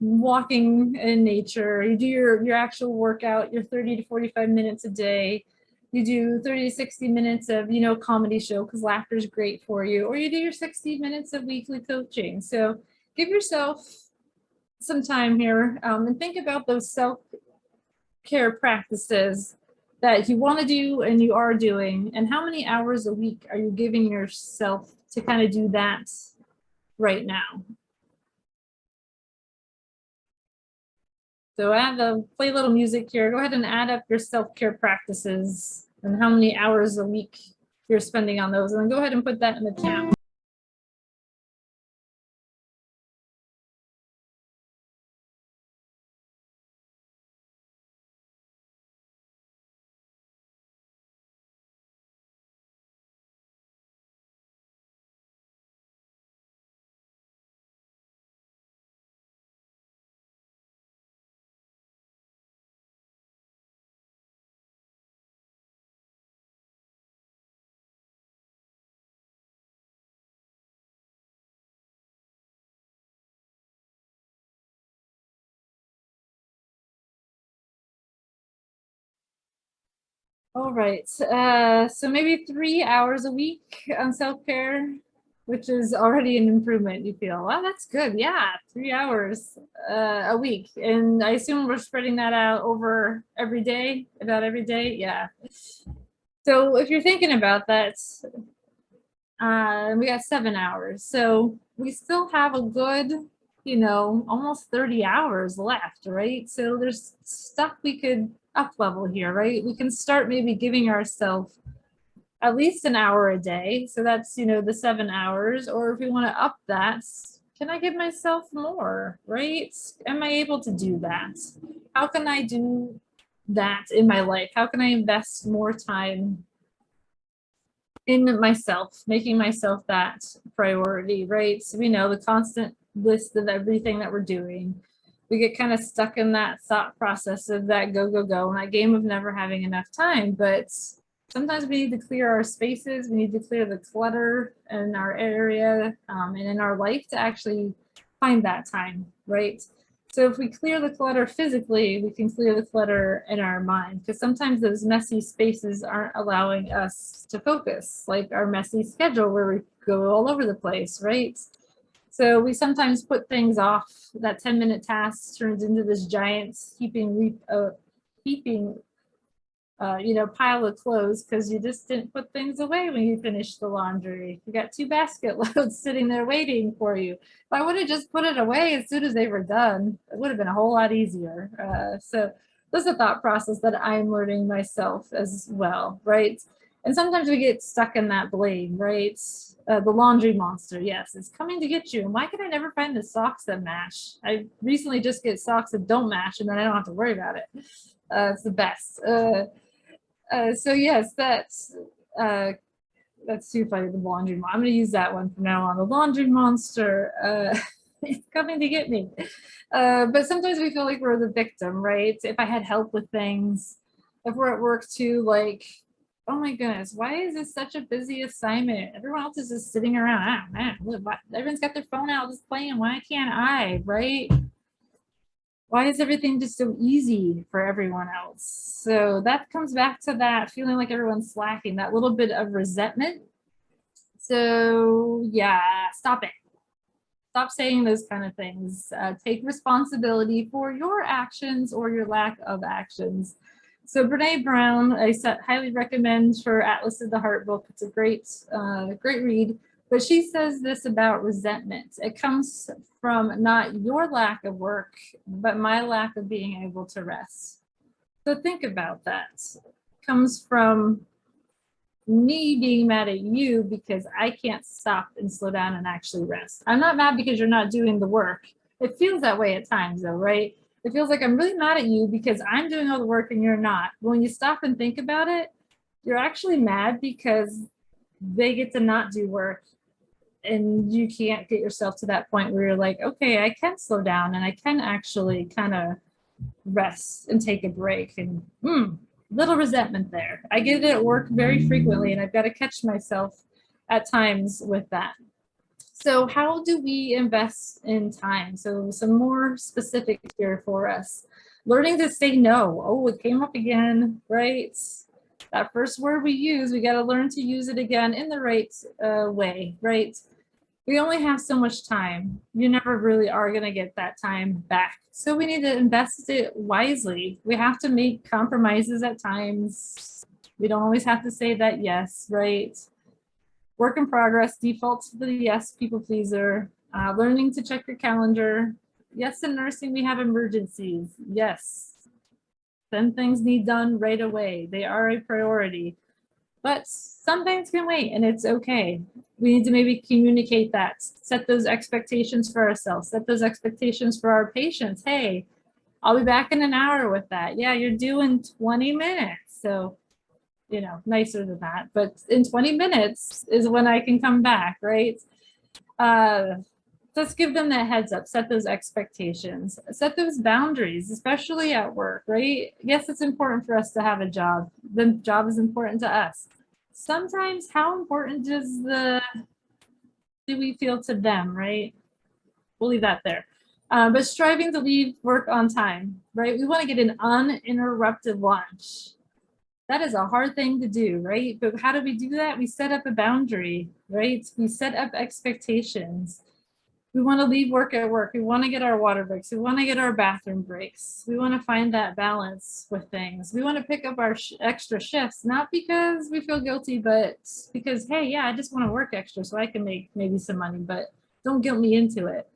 walking in nature. You do your actual workout, your 30 to 45 minutes a day. You do 30 to 60 minutes of, comedy show, because laughter is great for you, or you do your 60 minutes of weekly coaching. So give yourself some time here, and think about those self-care practices that you want to do and you are doing, and how many hours a week are you giving yourself to kind of do that right now. So play a little music here. Go ahead and add up your self-care practices and how many hours a week you're spending on those, and then go ahead and put that in the chat. All right, so maybe 3 hours a week on self-care, which is already an improvement. You feel, wow, that's good. Yeah, 3 hours a week. And I assume we're spreading that out over every day, about every day. Yeah. So if you're thinking about that, we got 7 hours. So we still have a good, almost 30 hours left, right? So there's stuff we could up level here, right? We can start maybe giving ourselves at least an hour a day. So that's, the 7 hours. Or if we want to up that, can I give myself more, right? Am I able to do that? How can I do that in my life? How can I invest more time in myself, making myself that priority, right? So we know the constant list of everything that we're doing. We get kind of stuck in that thought process of that go, go, go, and that game of never having enough time. But sometimes we need to clear our spaces. We need to clear the clutter in our area and in our life to actually find that time, right? So if we clear the clutter physically, we can clear the clutter in our mind, because sometimes those messy spaces aren't allowing us to focus, like our messy schedule where we go all over the place, right? So we sometimes put things off. That 10-minute task turns into this giant heaping pile of clothes because you just didn't put things away when you finished the laundry. You got 2 basket loads sitting there waiting for you. If I would have just put it away as soon as they were done, it would have been a whole lot easier. So that's a thought process that I'm learning myself as well, right? And sometimes we get stuck in that blame, right? The laundry monster, yes, it's coming to get you. And why can I never find the socks that match? I recently just get socks that don't match, and then I don't have to worry about it. It's the best. So yes, that's too funny. The laundry monster. I'm going to use that one from now on. The laundry monster. It's coming to get me. But sometimes we feel like we're the victim, right? If I had help with things, if we're at work too, like, oh my goodness, why is this such a busy assignment? Everyone else is just sitting around. Oh man, everyone's got their phone out just playing. Why can't I, right? Why is everything just so easy for everyone else? So that comes back to that feeling like everyone's slacking, that little bit of resentment. So yeah, stop it. Stop saying those kind of things. Take responsibility for your actions or your lack of actions. So Brene Brown, I highly recommend her Atlas of the Heart book. It's a great read. But she says this about resentment. It comes from not your lack of work, but my lack of being able to rest. So think about that. It comes from me being mad at you because I can't stop and slow down and actually rest. I'm not mad because you're not doing the work. It feels that way at times though, right? It feels like I'm really mad at you because I'm doing all the work and you're not. When you stop and think about it, you're actually mad because they get to not do work and you can't get yourself to that point where you're like, okay, I can slow down and I can actually kind of rest and take a break. And little resentment there. I get it at work very frequently, and I've got to catch myself at times with that. So how do we invest in time? So some more specific here for us. Learning to say no. Oh, it came up again, right? That first word we use, we got to learn to use it again in the right way, right? We only have so much time. You never really are going to get that time back. So we need to invest it wisely. We have to make compromises at times. We don't always have to say that yes, right? Work in progress, default to the yes, people pleaser. Learning to check your calendar. Yes, in nursing, we have emergencies. Yes. Some things need done right away. They are a priority. But some things can wait, and it's okay. We need to maybe communicate that, set those expectations for ourselves, set those expectations for our patients. Hey, I'll be back in an hour with that. Yeah, you're due in 20 minutes. So, nicer than that. But in 20 minutes is when I can come back, right? Let's give them that heads up, set those expectations, set those boundaries, especially at work, right? Yes, it's important for us to have a job. The job is important to us. Sometimes how important do we feel to them, right? We'll leave that there. But striving to leave work on time, right? We want to get an uninterrupted lunch. That is a hard thing to do, right? But how do we do that? We set up a boundary, right? We set up expectations. We want to leave work at work. We want to get our water breaks. We want to get our bathroom breaks. We want to find that balance with things. We want to pick up our extra shifts, not because we feel guilty, but because, hey, yeah, I just want to work extra so I can make maybe some money, but don't guilt me into it.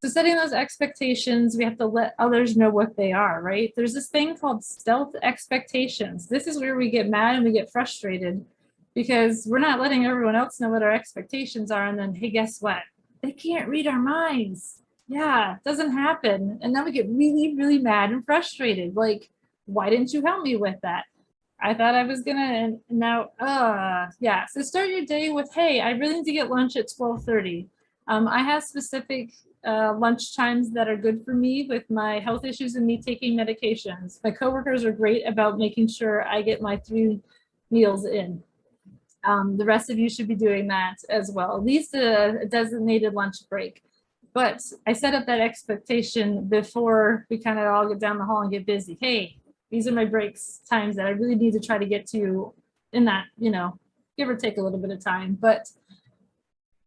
So setting those expectations, we have to let others know what they are, right? There's this thing called stealth expectations. This is where we get mad and we get frustrated because we're not letting everyone else know what our expectations are. And then, hey, guess what? They can't read our minds. Yeah, it doesn't happen. And then we get really, really mad and frustrated. Like, why didn't you help me with that? I thought I was gonna, and now, yeah. So start your day with, hey, I really need to get lunch at 12:30. I have specific lunch times that are good for me with my health issues and me taking medications. My coworkers are great about making sure I get my 3 meals in. The rest of you should be doing that as well, at least a designated lunch break. But I set up that expectation before we kind of all get down the hall and get busy. Hey, these are my breaks times that I really need to try to get to in that, give or take a little bit of time. But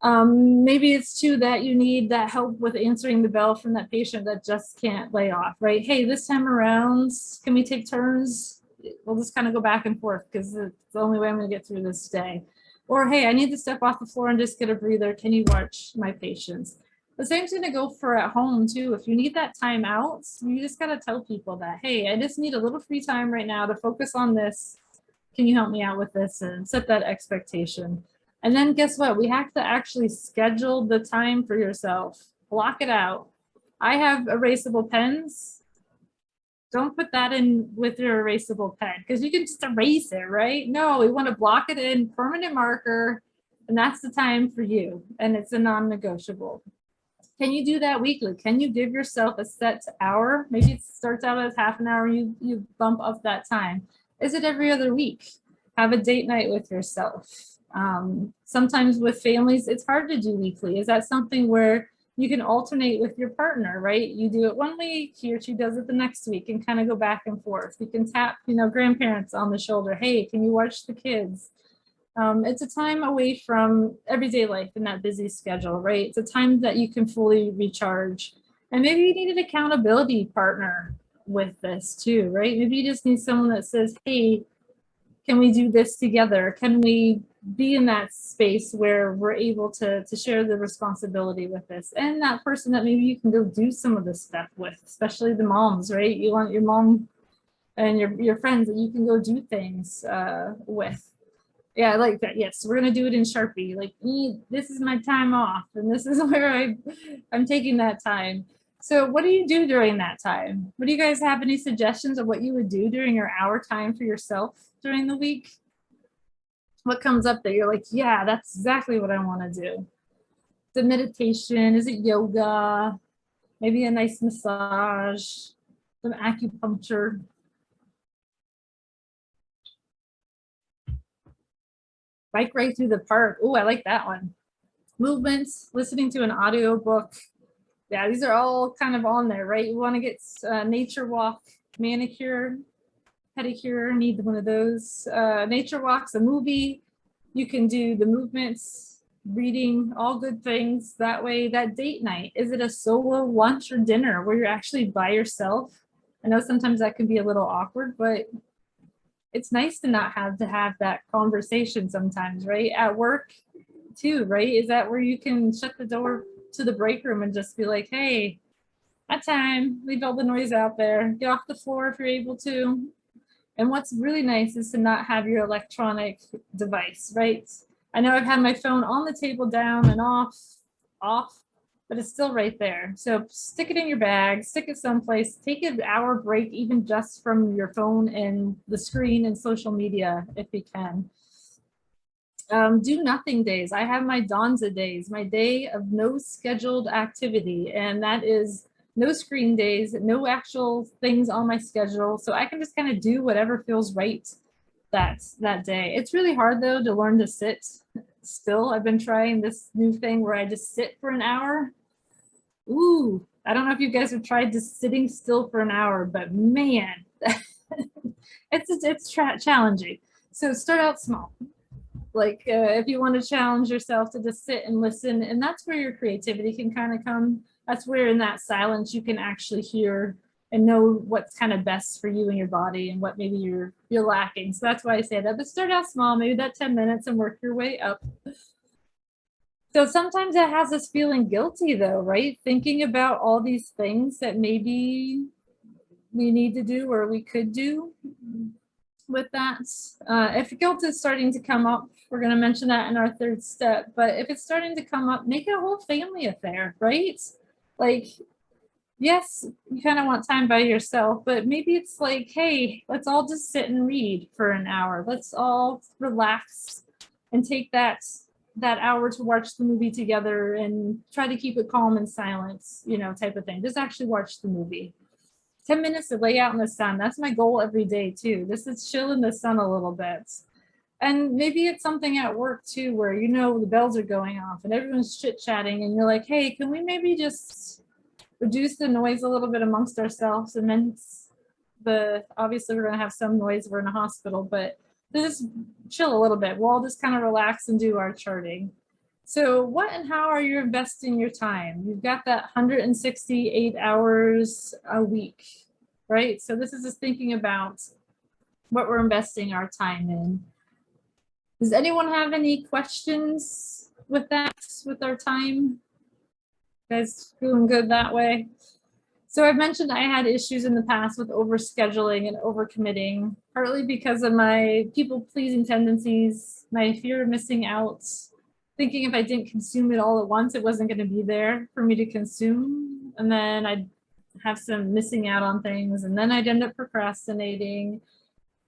Maybe it's too that you need that help with answering the bell from that patient that just can't lay off, right? Hey, this time around, can we take turns? We'll just kind of go back and forth because it's the only way I'm going to get through this day. Or, hey, I need to step off the floor and just get a breather. Can you watch my patients? The same's going to go for at home too. If you need that time out, you just got to tell people that, hey, I just need a little free time right now to focus on this. Can you help me out with this? And set that expectation. And then guess what? We have to actually schedule the time for yourself. Block it out. I have erasable pens. Don't put that in with your erasable pen because you can just erase it, right? No, we want to block it in permanent marker, and that's the time for you, and it's a non-negotiable. Can you do that weekly? Can you give yourself a set hour? Maybe it starts out as half an hour, you bump up that time. Is it every other week? Have a date night with yourself. Sometimes with families, it's hard to do weekly. Is that something where you can alternate with your partner, right? You do it one week, he or she does it the next week, and kind of go back and forth. You can tap, grandparents on the shoulder. Hey, can you watch the kids? It's a time away from everyday life in that busy schedule, right? It's a time that you can fully recharge. And maybe you need an accountability partner with this too, right? Maybe you just need someone that says, hey, can we do this together? Can we be in that space where we're able to share the responsibility with this? And that person that maybe you can go do some of this stuff with, especially the moms, right? You want your mom and your friends that you can go do things with. Yeah, I like that. Yes, we're gonna do it in Sharpie. Like, this is my time off, and this is where I'm taking that time. So what do you do during that time? What do you guys have any suggestions of what you would do during your hour time for yourself during the week? What comes up that you're like, yeah, that's exactly what I want to do? The meditation? Is it yoga? Maybe a nice massage, some acupuncture. Bike right through the park. Oh, I like that one. Movements, listening to an audio book. Yeah, these are all kind of on there, right? You want to get nature walk, manicure, pedicure, need one of those. Nature walks, a movie. You can do the movements, reading, all good things. That way, that date night, is it a solo lunch or dinner where you're actually by yourself? I know sometimes that can be a little awkward, but it's nice to not have that conversation sometimes, right? At work too, right? Is that where you can shut the door to the break room and just be like, hey, at time, leave all the noise out there, get off the floor if you're able to. And what's really nice is to not have your electronic device, right? I know I've had my phone on the table down and off, but it's still right there. So stick it in your bag, stick it someplace, take an hour break, even just from your phone and the screen and social media if you can. Do nothing days. I have my Donza days, my day of no scheduled activity, and that is no screen days, no actual things on my schedule. So I can just kind of do whatever feels right that day. It's really hard though to learn to sit still. I've been trying this new thing where I just sit for an hour. Ooh, I don't know if you guys have tried just sitting still for an hour, but man, it's challenging. So start out small. Like if you want to challenge yourself to just sit and listen, and that's where your creativity can kind of come. That's where in that silence you can actually hear and know what's kind of best for you and your body and what maybe you're lacking. So that's why I say that. But start out small, maybe that 10 minutes, and work your way up. So sometimes that has us feeling guilty though, right? Thinking about all these things that maybe we need to do or we could do with that. If guilt is starting to come up, we're going to mention that in our third step, but if it's starting to come up, make it a whole family affair, right? Like, yes, you kind of want time by yourself, but maybe it's like, hey, let's all just sit and read for an hour. Let's all relax and take that hour to watch the movie together and try to keep it calm and silent, type of thing. Just actually watch the movie. 10 minutes to lay out in the sun. That's my goal every day too. This is chill in the sun a little bit. And maybe it's something at work too, where the bells are going off and everyone's chit-chatting and you're like, hey, can we maybe just reduce the noise a little bit amongst ourselves? And then obviously we're gonna have some noise, we're in a hospital, but just chill a little bit. We'll all just kind of relax and do our charting. So what and how are you investing your time? You've got that 168 hours a week, right? So this is just thinking about what we're investing our time in. Does anyone have any questions with that, with our time? You guys feeling good that way? So I've mentioned I had issues in the past with overscheduling and overcommitting, partly because of my people-pleasing tendencies, my fear of missing out, thinking if I didn't consume it all at once, it wasn't going to be there for me to consume. And then I'd have some missing out on things, and then I'd end up procrastinating.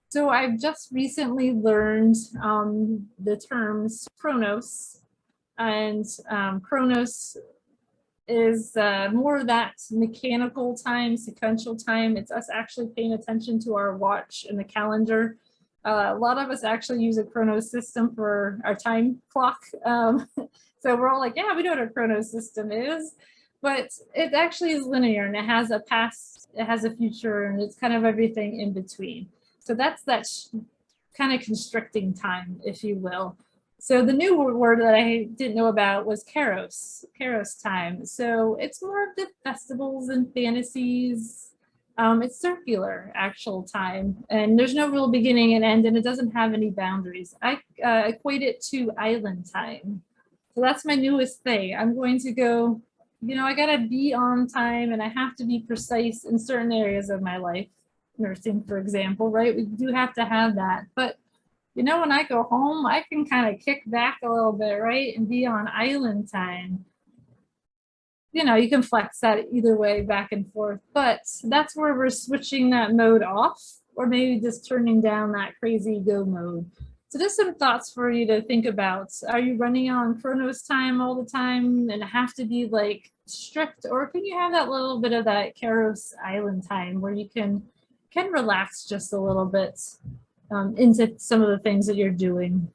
So I've just recently learned the terms Chronos, and Chronos is more of that mechanical time, sequential time. It's us actually paying attention to our watch and the calendar. A lot of us actually use a Chronos system for our time clock. So we're all like, yeah, we know what a Chronos system is, but it actually is linear, and it has a past, it has a future, and it's kind of everything in between. So that's that kind of constricting time, if you will. So the new word that I didn't know about was Kairos time. So it's more of the festivals and fantasies. It's circular actual time, and there's no real beginning and end, and it doesn't have any boundaries. I equate it to island time. So that's my newest thing. I'm going to go, I gotta be on time, and I have to be precise in certain areas of my life. Nursing, for example, right? We do have to have that, but when I go home, I can kind of kick back a little bit, right? And be on island time. You can flex that either way, back and forth, but that's where we're switching that mode off, or maybe just turning down that crazy go mode. So just some thoughts for you to think about. Are you running on Chronos time all the time and have to be like strict, or can you have that little bit of that Kairos island time where you can relax just a little bit into some of the things that you're doing?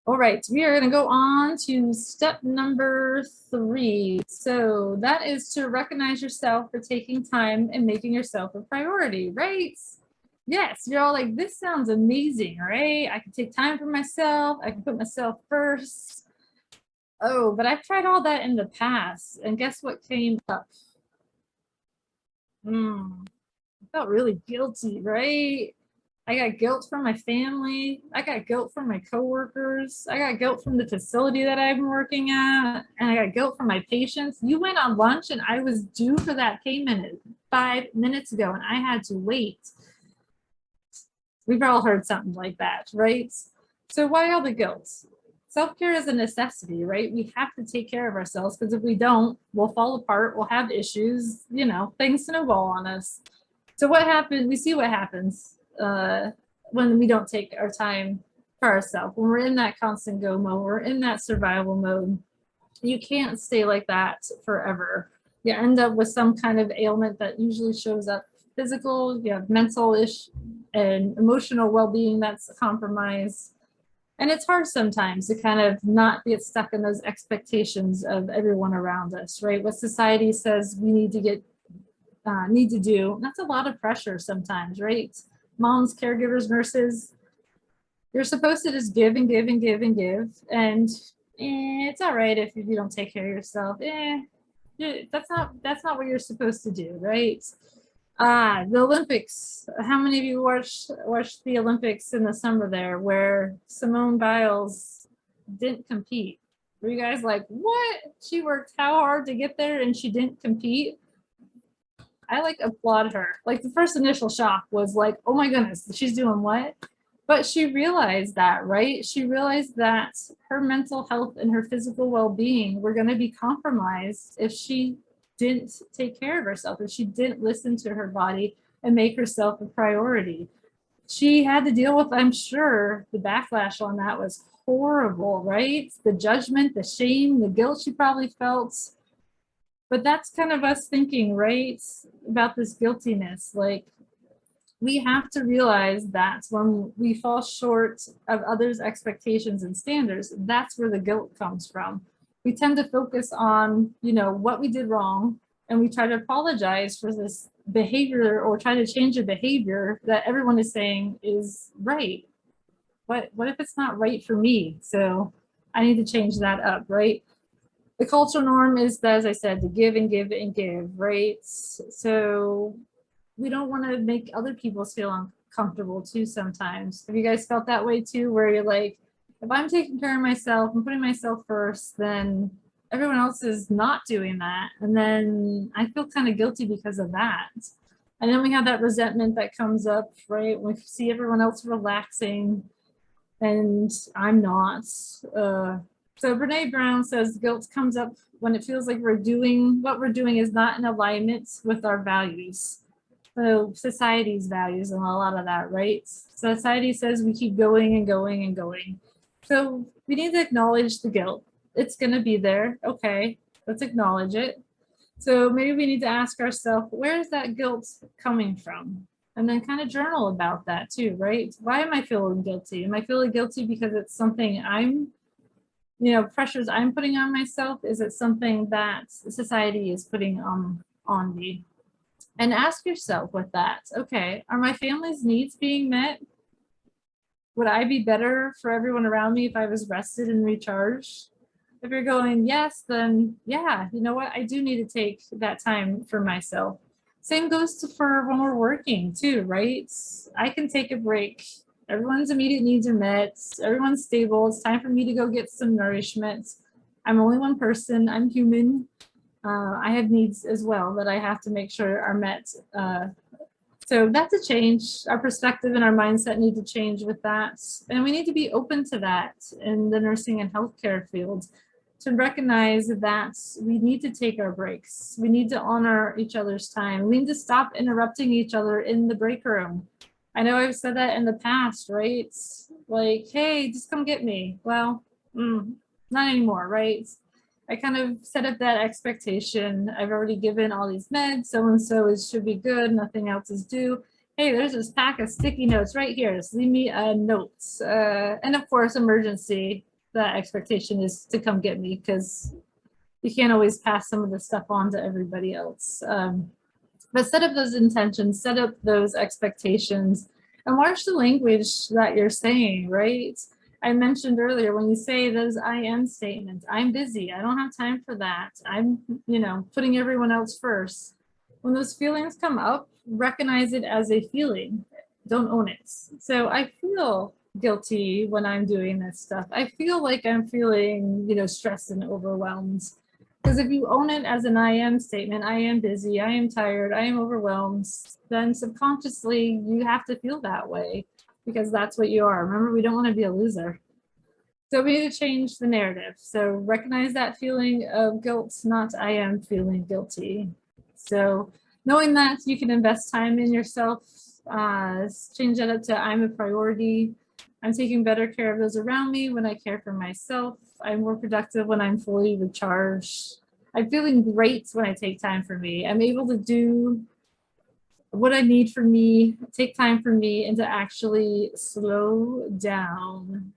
All right, we are going to go on to step number 3. So that is to recognize yourself for taking time and making yourself a priority, right? Yes, you're all like, this sounds amazing, right? I can take time for myself. I can put myself first. Oh, but I've tried all that in the past, and guess what came up? I felt really guilty, right? I got guilt from my family. I got guilt from my coworkers. I got guilt from the facility that I've been working at. And I got guilt from my patients. You went on lunch and I was due for that payment 5 minutes ago and I had to wait. We've all heard something like that, right? So why all the guilt? Self-care is a necessity, right? We have to take care of ourselves, because if we don't, we'll fall apart, we'll have issues, things snowball on us. So what happens? We see what happens when we don't take our time for ourselves. When we're in that constant go mode, we're in that survival mode. You can't stay like that forever. You end up with some kind of ailment that usually shows up physical. You have mental-ish and emotional well-being that's compromised. And it's hard sometimes to kind of not get stuck in those expectations of everyone around us, right? What society says we need to do. That's a lot of pressure sometimes, right? Moms, caregivers, nurses, you're supposed to just give and give and give and give. And it's all right if you don't take care of yourself. That's not what you're supposed to do, right? The Olympics. How many of you watched the Olympics in the summer there, where Simone Biles didn't compete? Were you guys like, what? She worked how hard to get there and she didn't compete? I applaud her. The first initial shock was like, oh my goodness, she's doing what? But she realized that, right? She realized that her mental health and her physical well-being were going to be compromised if she didn't take care of herself, if she didn't listen to her body and make herself a priority. She had to deal with, I'm sure, the backlash on that was horrible, right? The judgment, the shame, the guilt she probably felt. But that's kind of us thinking, right, about this guiltiness. We have to realize that when we fall short of others' expectations and standards, that's where the guilt comes from. We tend to focus on, what we did wrong, and we try to apologize for this behavior or try to change a behavior that everyone is saying is right. What if it's not right for me? So I need to change that up, right? The cultural norm is, as I said, to give and give and give, right? So we don't want to make other people feel uncomfortable too sometimes. Have you guys felt that way too, where you're like, if I'm taking care of myself and putting myself first, then everyone else is not doing that. And then I feel kind of guilty because of that. And then we have that resentment that comes up, right? We see everyone else relaxing and I'm not. So Brene Brown says guilt comes up when it feels like what we're doing is not in alignment with our values. So society's values and a lot of that, right? Society says we keep going and going and going. So we need to acknowledge the guilt. It's going to be there. Okay, let's acknowledge it. So maybe we need to ask ourselves, where is that guilt coming from? And then kind of journal about that too, right? Why am I feeling guilty? Am I feeling guilty because it's something pressures I'm putting on myself? Is it something that society is putting on me? And ask yourself with that, okay, are my family's needs being met? Would I be better for everyone around me if I was rested and recharged? If you're going, yes, then yeah, you know what? I do need to take that time for myself. Same goes for when we're working too, right? I can take a break. Everyone's immediate needs are met. Everyone's stable. It's time for me to go get some nourishment. I'm only one person. I'm human. I have needs as well that I have to make sure are met. So that's a change. Our perspective and our mindset need to change with that. And we need to be open to that in the nursing and healthcare field, to recognize that we need to take our breaks. We need to honor each other's time. We need to stop interrupting each other in the break room. I know I've said that in the past, right? Like, hey, just come get me. Well, not anymore, right? I kind of set up that expectation. I've already given all these meds, so-and-so should be good, nothing else is due. Hey, there's this pack of sticky notes right here. Just leave me a note. And of course, emergency, that expectation is to come get me, because you can't always pass some of the stuff on to everybody else. But set up those intentions, set up those expectations, and watch the language that you're saying, right? I mentioned earlier, when you say those I am statements, I'm busy, I don't have time for that, I'm, putting everyone else first. When those feelings come up, recognize it as a feeling, don't own it. So I feel guilty when I'm doing this stuff. I feel like I'm feeling, stressed and overwhelmed. Because if you own it as an I am statement, I am busy, I am tired, I am overwhelmed, then subconsciously you have to feel that way, because that's what you are. Remember, we don't want to be a loser. So we need to change the narrative. So recognize that feeling of guilt, not I am feeling guilty. So knowing that you can invest time in yourself, change that up to I'm a priority. I'm taking better care of those around me when I care for myself. I'm more productive when I'm fully recharged. I'm feeling great when I take time for me. I'm able to do what I need for me, take time for me, and to actually slow down.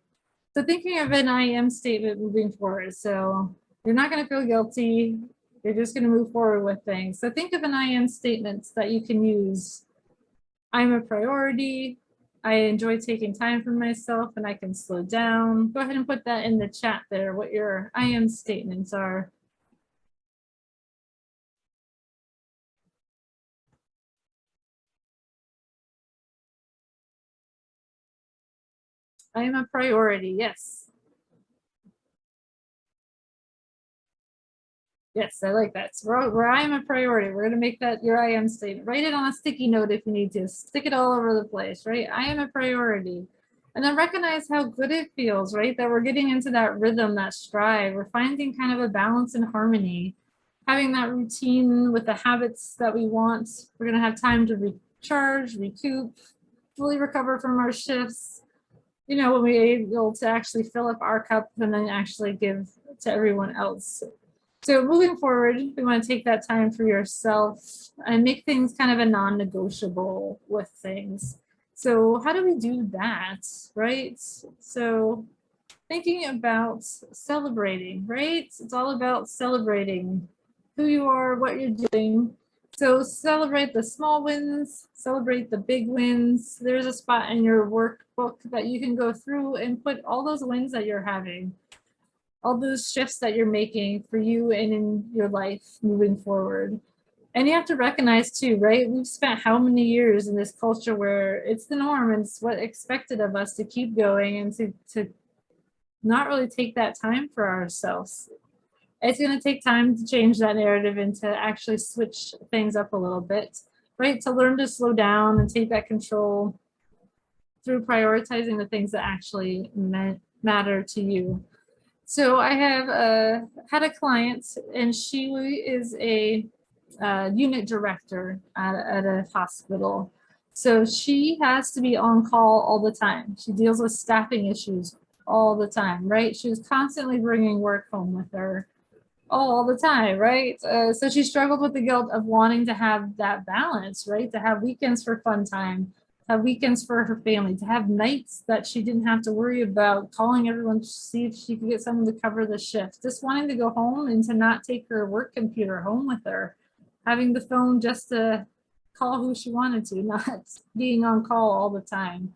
So thinking of an I am statement moving forward. So you're not going to feel guilty. You're just going to move forward with things. So think of an I am statement that you can use. I'm a priority. I enjoy taking time for myself and I can slow down. Go ahead and put that in the chat there, what your I am statements are. I am a priority, yes. Yes, I like that. So where I am a priority, we're going to make that your I am statement. Write it on a sticky note if you need to. Stick it all over the place, right? I am a priority. And then recognize how good it feels, right? That we're getting into that rhythm, that stride. We're finding kind of a balance and harmony. Having that routine with the habits that we want. We're going to have time to recharge, recoup, fully recover from our shifts. When we're able to actually fill up our cup and then actually give to everyone else. So moving forward, we want to take that time for yourself and make things kind of a non-negotiable with things. So how do we do that, right? So thinking about celebrating, right? It's all about celebrating who you are, what you're doing. So celebrate the small wins, celebrate the big wins. There's a spot in your workbook that you can go through and put all those wins that you're having, all those shifts that you're making for you and in your life moving forward. And you have to recognize too, right? We've spent how many years in this culture where it's the norm and it's what expected of us to keep going and to not really take that time for ourselves. It's going to take time to change that narrative and to actually switch things up a little bit, right? To learn to slow down and take that control through prioritizing the things that actually matter to you. So I have had a client, and she is a unit director at a hospital. So she has to be on call all the time. She deals with staffing issues all the time, right? She was constantly bringing work home with her all the time, right? So she struggled with the guilt of wanting to have that balance, right? To have weekends for fun time, to have weekends for her family, to have nights that she didn't have to worry about calling everyone to see if she could get someone to cover the shift, just wanting to go home and to not take her work computer home with her, having the phone just to call who she wanted to, not being on call all the time.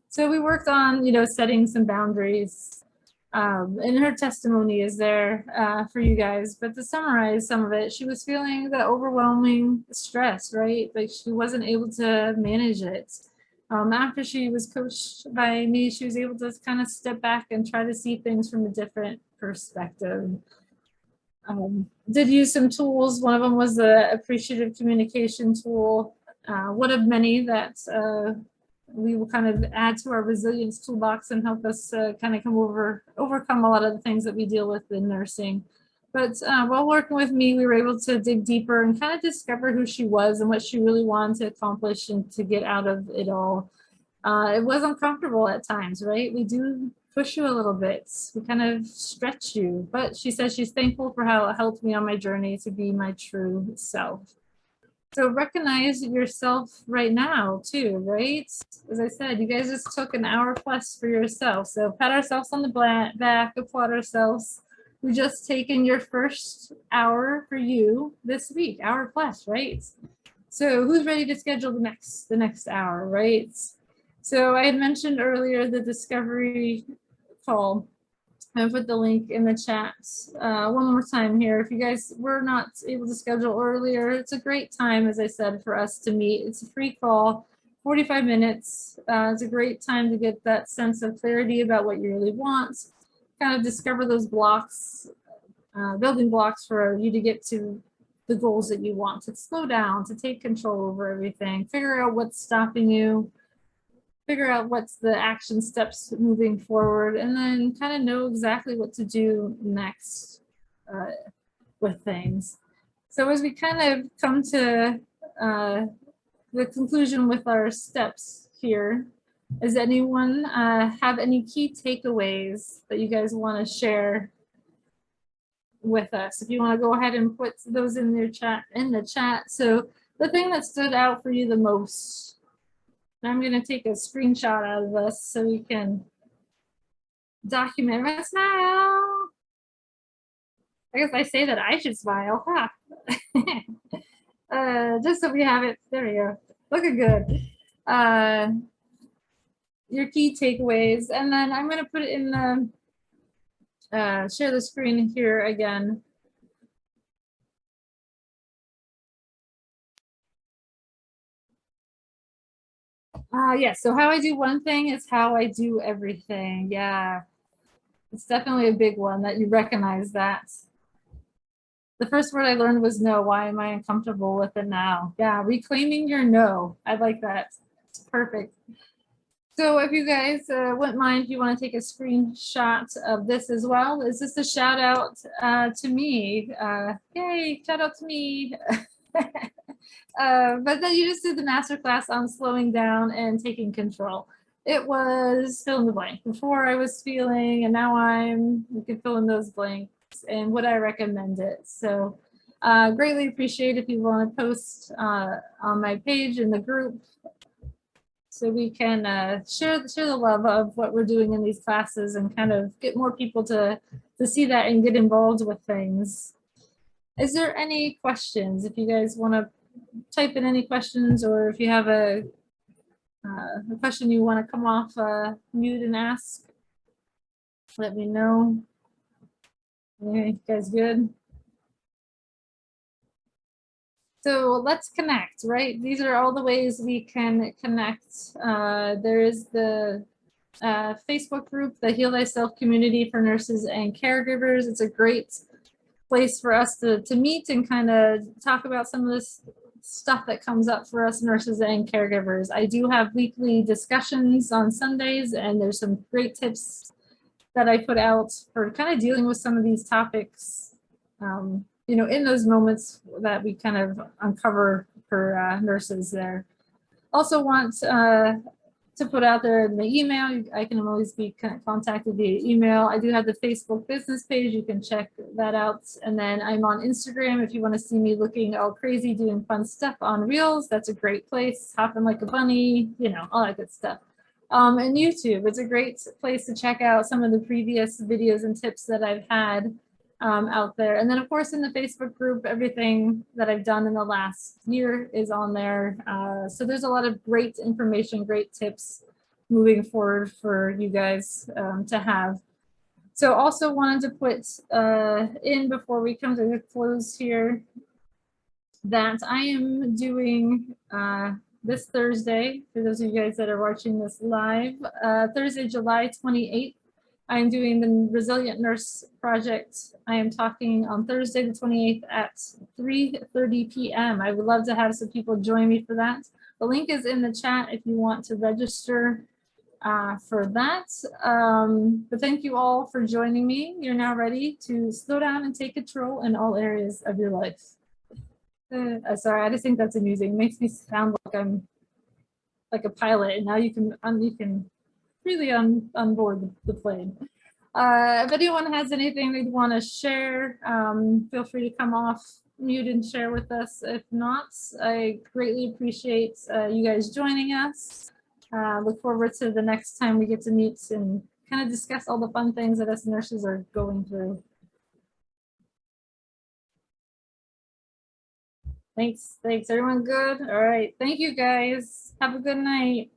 So we worked on, setting some boundaries. And her testimony is there for you guys, but to summarize some of it, she was feeling the overwhelming stress, right? Like she wasn't able to manage it. After she was coached by me, she was able to kind of step back and try to see things from a different perspective. Did use some tools. One of them was the appreciative communication tool, one of many that we will kind of add to our resilience toolbox and help us kind of overcome a lot of the things that we deal with in nursing. But while working with me, we were able to dig deeper and kind of discover who she was and what she really wanted to accomplish and to get out of it all. It was uncomfortable at times, right? We do push you a little bit. We kind of stretch you. But she says she's thankful for how it helped me on my journey to be my true self. So recognize yourself right now too, right? As I said, you guys just took an hour plus for yourself. So pat ourselves on the back, applaud ourselves. We just taken your first hour for you this week, hour plus, right? So who's ready to schedule the next hour, right? So I had mentioned earlier the discovery call. I put the link in the chat one more time here. If you guys were not able to schedule earlier, it's a great time, as I said, for us to meet. It's a free call, 45 minutes. It's a great time to get that sense of clarity about what you really want, kind of discover those blocks, building blocks for you to get to the goals that you want, to slow down, to take control over everything, figure out what's stopping you, figure out what's the action steps moving forward, and then kind of know exactly what to do next with things. So as we kind of come to the conclusion with our steps here, does anyone have any key takeaways that you guys want to share with us? If you want to go ahead and put those in the chat. So the thing that stood out for you the most, I'm going to take a screenshot out of this so we can document my smile. I guess I say that I should smile, huh? Just so we have it. There we go. Looking good. Your key takeaways. And then I'm going to put it in the, share the screen here again. Yeah, so how I do one thing is how I do everything. Yeah, it's definitely a big one that you recognize that. The first word I learned was no. Why am I uncomfortable with it now? Yeah, reclaiming your no. I like that. It's perfect. So if you guys wouldn't mind, if you want to take a screenshot of this as well, is this a shout out to me? Yay, shout out to me. But then you just did the masterclass on slowing down and taking control. It was fill in the blank. Before I was feeling, and now you can fill in those blanks, and would I recommend it? So greatly appreciate if you want to post on my page in the group so we can share the love of what we're doing in these classes and kind of get more people to see that and get involved with things. Is there any questions? If you guys want to type in any questions, or if you have a question you want to come off mute and ask, let me know. Okay, you guys good? So let's connect, right? These are all the ways we can connect. There is the Facebook group, the Heal Thyself Community for Nurses and Caregivers. It's a great place for us to meet and kind of talk about some of this stuff that comes up for us nurses and caregivers. I do have weekly discussions on Sundays, and there's some great tips that I put out for kind of dealing with some of these topics, you know, in those moments that we kind of uncover for nurses there. Also want to put out there in the email, I can always be contacted via email. I do have the Facebook business page, you can check that out. And then I'm on Instagram if you want to see me looking all crazy doing fun stuff on Reels. That's a great place, hopping like a bunny, you know, all that good stuff. And YouTube, it's a great place to check out some of the previous videos and tips that I've had out there. And then of course in the Facebook group, everything that I've done in the last year is on there. So there's a lot of great information, great tips moving forward for you guys to have. So also wanted to put in before we come to a close here that I am doing this Thursday, for those of you guys that are watching this live, Thursday, July 28th, I'm doing the Resilient Nurse Project. I am talking on Thursday, the 28th at 3:30 p.m. I would love to have some people join me for that. The link is in the chat if you want to register for that. But thank you all for joining me. You're now ready to slow down and take control in all areas of your life. Sorry, I just think that's amusing. It makes me sound like I'm like a pilot, and now you can really onboard the plane. If anyone has anything they'd want to share, feel free to come off mute and share with us. If not, I greatly appreciate you guys joining us. Look forward to the next time we get to meet and kind of discuss all the fun things that us nurses are going through. Thanks. Everyone good? All right. Thank you guys. Have a good night.